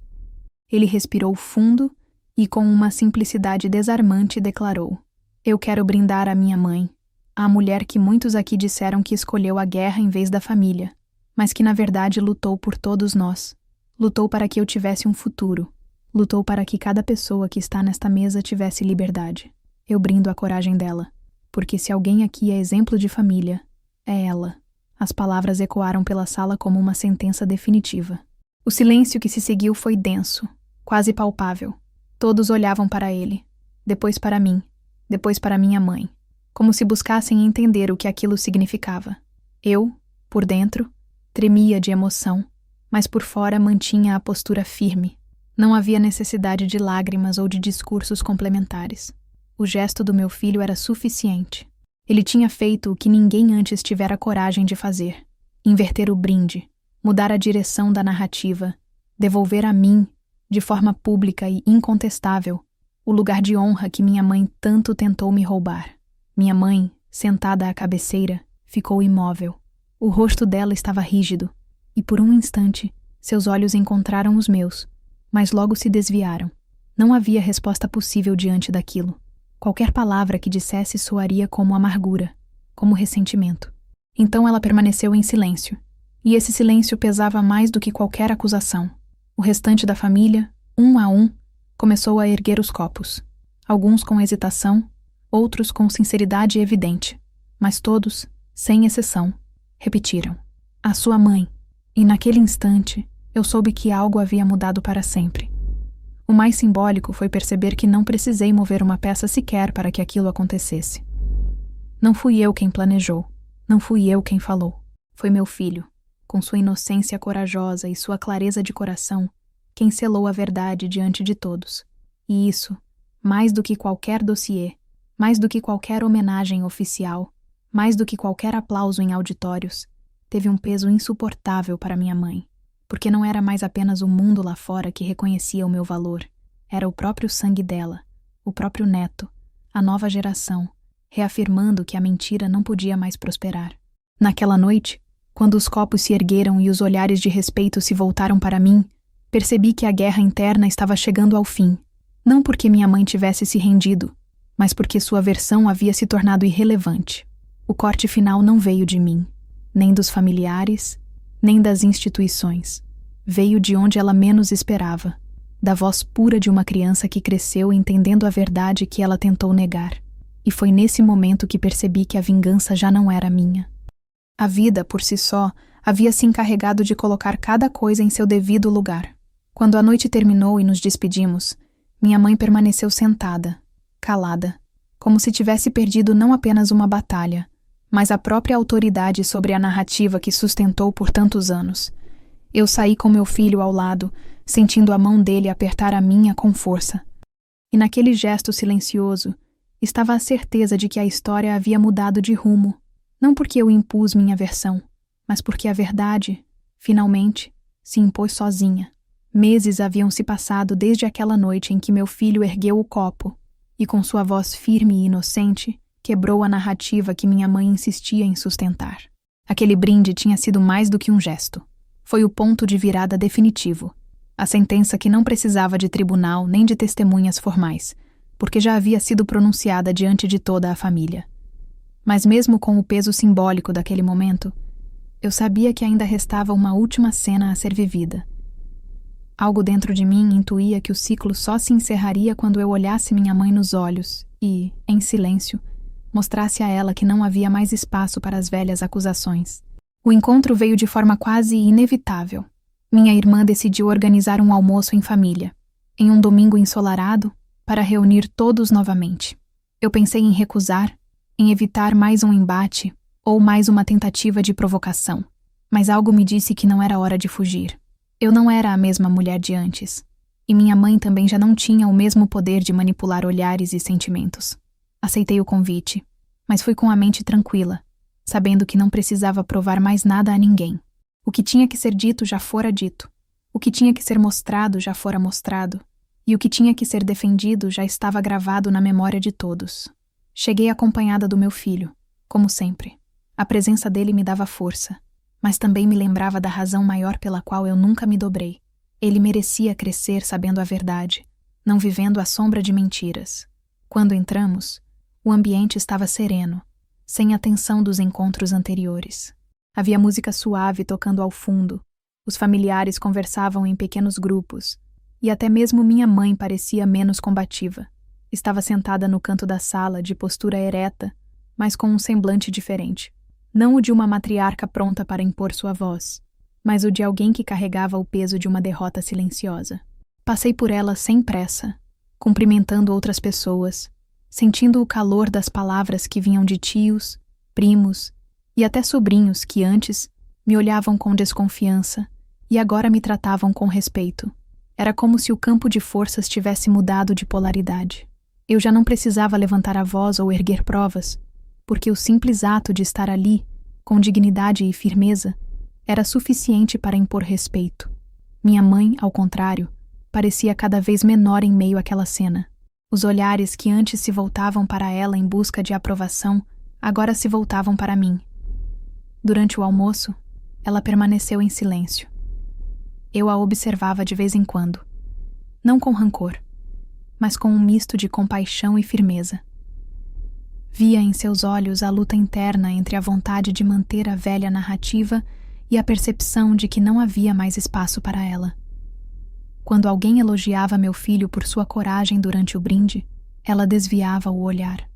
Ele respirou fundo e, com uma simplicidade desarmante, declarou: "Eu quero brindar a minha mãe, a mulher que muitos aqui disseram que escolheu a guerra em vez da família, mas que na verdade lutou por todos nós. Lutou para que eu tivesse um futuro. Lutou para que cada pessoa que está nesta mesa tivesse liberdade. Eu brindo a coragem dela, porque se alguém aqui é exemplo de família, é ela." As palavras ecoaram pela sala como uma sentença definitiva. O silêncio que se seguiu foi denso, quase palpável. Todos olhavam para ele, depois para mim, depois para minha mãe, como se buscassem entender o que aquilo significava. Eu, por dentro, tremia de emoção, mas por fora mantinha a postura firme. Não havia necessidade de lágrimas ou de discursos complementares. O gesto do meu filho era suficiente. Ele tinha feito o que ninguém antes tivera coragem de fazer: inverter o brinde, mudar a direção da narrativa, devolver a mim, de forma pública e incontestável, o lugar de honra que minha mãe tanto tentou me roubar. Minha mãe, sentada à cabeceira, ficou imóvel. O rosto dela estava rígido, e por um instante, seus olhos encontraram os meus, mas logo se desviaram. Não havia resposta possível diante daquilo. Qualquer palavra que dissesse soaria como amargura, como ressentimento. Então ela permaneceu em silêncio, e esse silêncio pesava mais do que qualquer acusação. O restante da família, um a um, começou a erguer os copos. Alguns com hesitação, outros com sinceridade evidente, mas todos, sem exceção, repetiram: "A sua mãe." E naquele instante, eu soube que algo havia mudado para sempre. O mais simbólico foi perceber que não precisei mover uma peça sequer para que aquilo acontecesse. Não fui eu quem planejou, não fui eu quem falou. Foi meu filho, com sua inocência corajosa e sua clareza de coração, quem selou a verdade diante de todos. E isso, mais do que qualquer dossiê, mais do que qualquer homenagem oficial, mais do que qualquer aplauso em auditórios, teve um peso insuportável para minha mãe, porque não era mais apenas o mundo lá fora que reconhecia o meu valor, era o próprio sangue dela, o próprio neto, a nova geração, reafirmando que a mentira não podia mais prosperar. Naquela noite, quando os copos se ergueram e os olhares de respeito se voltaram para mim, percebi que a guerra interna estava chegando ao fim, não porque minha mãe tivesse se rendido, mas porque sua versão havia se tornado irrelevante. O corte final não veio de mim, nem dos familiares, nem das instituições. Veio de onde ela menos esperava, da voz pura de uma criança que cresceu entendendo a verdade que ela tentou negar. E foi nesse momento que percebi que a vingança já não era minha. A vida, por si só, havia se encarregado de colocar cada coisa em seu devido lugar. Quando a noite terminou e nos despedimos, minha mãe permaneceu sentada, calada, como se tivesse perdido não apenas uma batalha, mas a própria autoridade sobre a narrativa que sustentou por tantos anos. Eu saí com meu filho ao lado, sentindo a mão dele apertar a minha com força. E naquele gesto silencioso, estava a certeza de que a história havia mudado de rumo, não porque eu impus minha versão, mas porque a verdade, finalmente, se impôs sozinha. Meses haviam se passado desde aquela noite em que meu filho ergueu o copo e, com sua voz firme e inocente, quebrou a narrativa que minha mãe insistia em sustentar. Aquele brinde tinha sido mais do que um gesto. Foi o ponto de virada definitivo. A sentença que não precisava de tribunal nem de testemunhas formais, porque já havia sido pronunciada diante de toda a família. Mas mesmo com o peso simbólico daquele momento, eu sabia que ainda restava uma última cena a ser vivida. Algo dentro de mim intuía que o ciclo só se encerraria quando eu olhasse minha mãe nos olhos e, em silêncio, mostrasse a ela que não havia mais espaço para as velhas acusações. O encontro veio de forma quase inevitável. Minha irmã decidiu organizar um almoço em família, em um domingo ensolarado, para reunir todos novamente. Eu pensei em recusar, em evitar mais um embate ou mais uma tentativa de provocação, mas algo me disse que não era hora de fugir. Eu não era a mesma mulher de antes, e minha mãe também já não tinha o mesmo poder de manipular olhares e sentimentos. Aceitei o convite, mas fui com a mente tranquila, sabendo que não precisava provar mais nada a ninguém. O que tinha que ser dito já fora dito, o que tinha que ser mostrado já fora mostrado, e o que tinha que ser defendido já estava gravado na memória de todos. Cheguei acompanhada do meu filho, como sempre. A presença dele me dava força, mas também me lembrava da razão maior pela qual eu nunca me dobrei. Ele merecia crescer sabendo a verdade, não vivendo à sombra de mentiras. Quando entramos, o ambiente estava sereno, sem a tensão dos encontros anteriores. Havia música suave tocando ao fundo, os familiares conversavam em pequenos grupos, e até mesmo minha mãe parecia menos combativa. Estava sentada no canto da sala, de postura ereta, mas com um semblante diferente. Não o de uma matriarca pronta para impor sua voz, mas o de alguém que carregava o peso de uma derrota silenciosa. Passei por ela sem pressa, cumprimentando outras pessoas, sentindo o calor das palavras que vinham de tios, primos e até sobrinhos que antes me olhavam com desconfiança e agora me tratavam com respeito. Era como se o campo de forças tivesse mudado de polaridade. Eu já não precisava levantar a voz ou erguer provas, porque o simples ato de estar ali, com dignidade e firmeza, era suficiente para impor respeito. Minha mãe, ao contrário, parecia cada vez menor em meio àquela cena. Os olhares que antes se voltavam para ela em busca de aprovação, agora se voltavam para mim. Durante o almoço, ela permaneceu em silêncio. Eu a observava de vez em quando, não com rancor, mas com um misto de compaixão e firmeza. Via em seus olhos a luta interna entre a vontade de manter a velha narrativa e a percepção de que não havia mais espaço para ela. Quando alguém elogiava meu filho por sua coragem durante o brinde, ela desviava o olhar.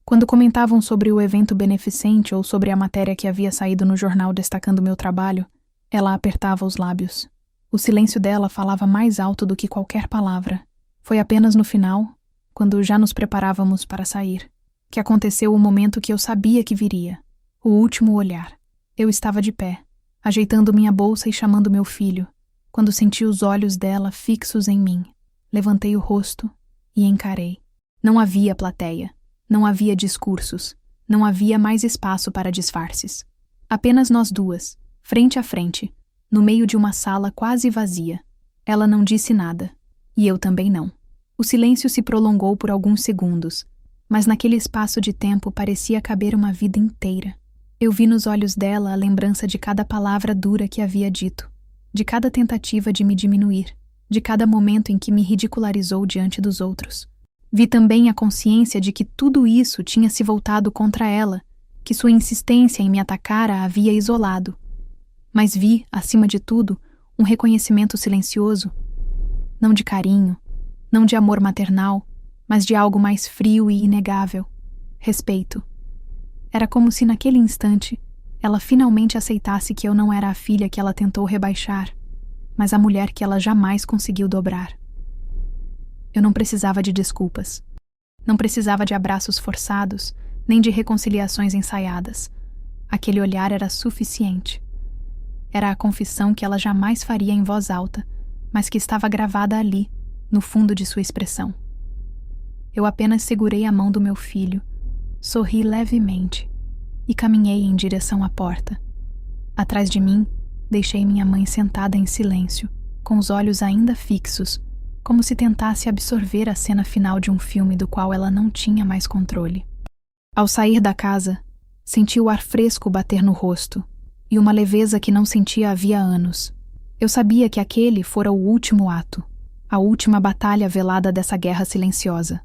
Quando comentavam sobre o evento beneficente ou sobre a matéria que havia saído no jornal destacando meu trabalho, ela apertava os lábios. O silêncio dela falava mais alto do que qualquer palavra. Foi apenas no final, quando já nos preparávamos para sair, que aconteceu o momento que eu sabia que viria. O último olhar. Eu estava de pé, ajeitando minha bolsa e chamando meu filho, quando senti os olhos dela fixos em mim. Levantei o rosto e encarei. Não havia plateia, não havia discursos, não havia mais espaço para disfarces. Apenas nós duas, frente a frente, no meio de uma sala quase vazia. Ela não disse nada, e eu também não. O silêncio se prolongou por alguns segundos, mas naquele espaço de tempo parecia caber uma vida inteira. Eu vi nos olhos dela a lembrança de cada palavra dura que havia dito, de cada tentativa de me diminuir, de cada momento em que me ridicularizou diante dos outros. Vi também a consciência de que tudo isso tinha se voltado contra ela, que sua insistência em me atacar a havia isolado. Mas vi, acima de tudo, um reconhecimento silencioso, não de carinho, não de amor maternal, mas de algo mais frio e inegável: respeito. Era como se naquele instante ela finalmente aceitasse que eu não era a filha que ela tentou rebaixar, mas a mulher que ela jamais conseguiu dobrar. Eu não precisava de desculpas. Não precisava de abraços forçados, nem de reconciliações ensaiadas. Aquele olhar era suficiente. Era a confissão que ela jamais faria em voz alta, mas que estava gravada ali, no fundo de sua expressão. Eu apenas segurei a mão do meu filho, sorri levemente e caminhei em direção à porta. Atrás de mim, deixei minha mãe sentada em silêncio, com os olhos ainda fixos, como se tentasse absorver a cena final de um filme do qual ela não tinha mais controle. Ao sair da casa, senti o ar fresco bater no rosto e uma leveza que não sentia havia anos. Eu sabia que aquele fora o último ato, a última batalha velada dessa guerra silenciosa.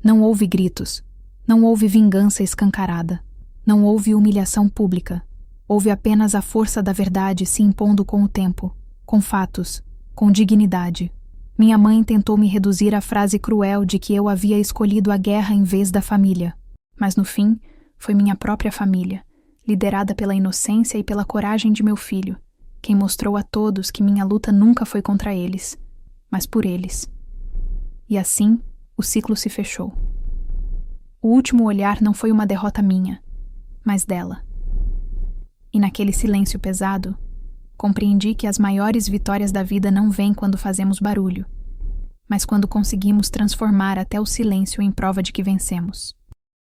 Não houve gritos, não houve vingança escancarada, não houve humilhação pública. Houve apenas a força da verdade se impondo com o tempo, com fatos, com dignidade. Minha mãe tentou me reduzir à frase cruel de que eu havia escolhido a guerra em vez da família. Mas no fim, foi minha própria família, liderada pela inocência e pela coragem de meu filho, quem mostrou a todos que minha luta nunca foi contra eles, mas por eles. E assim, o ciclo se fechou. O último olhar não foi uma derrota minha, mas dela. E naquele silêncio pesado, compreendi que as maiores vitórias da vida não vêm quando fazemos barulho, mas quando conseguimos transformar até o silêncio em prova de que vencemos.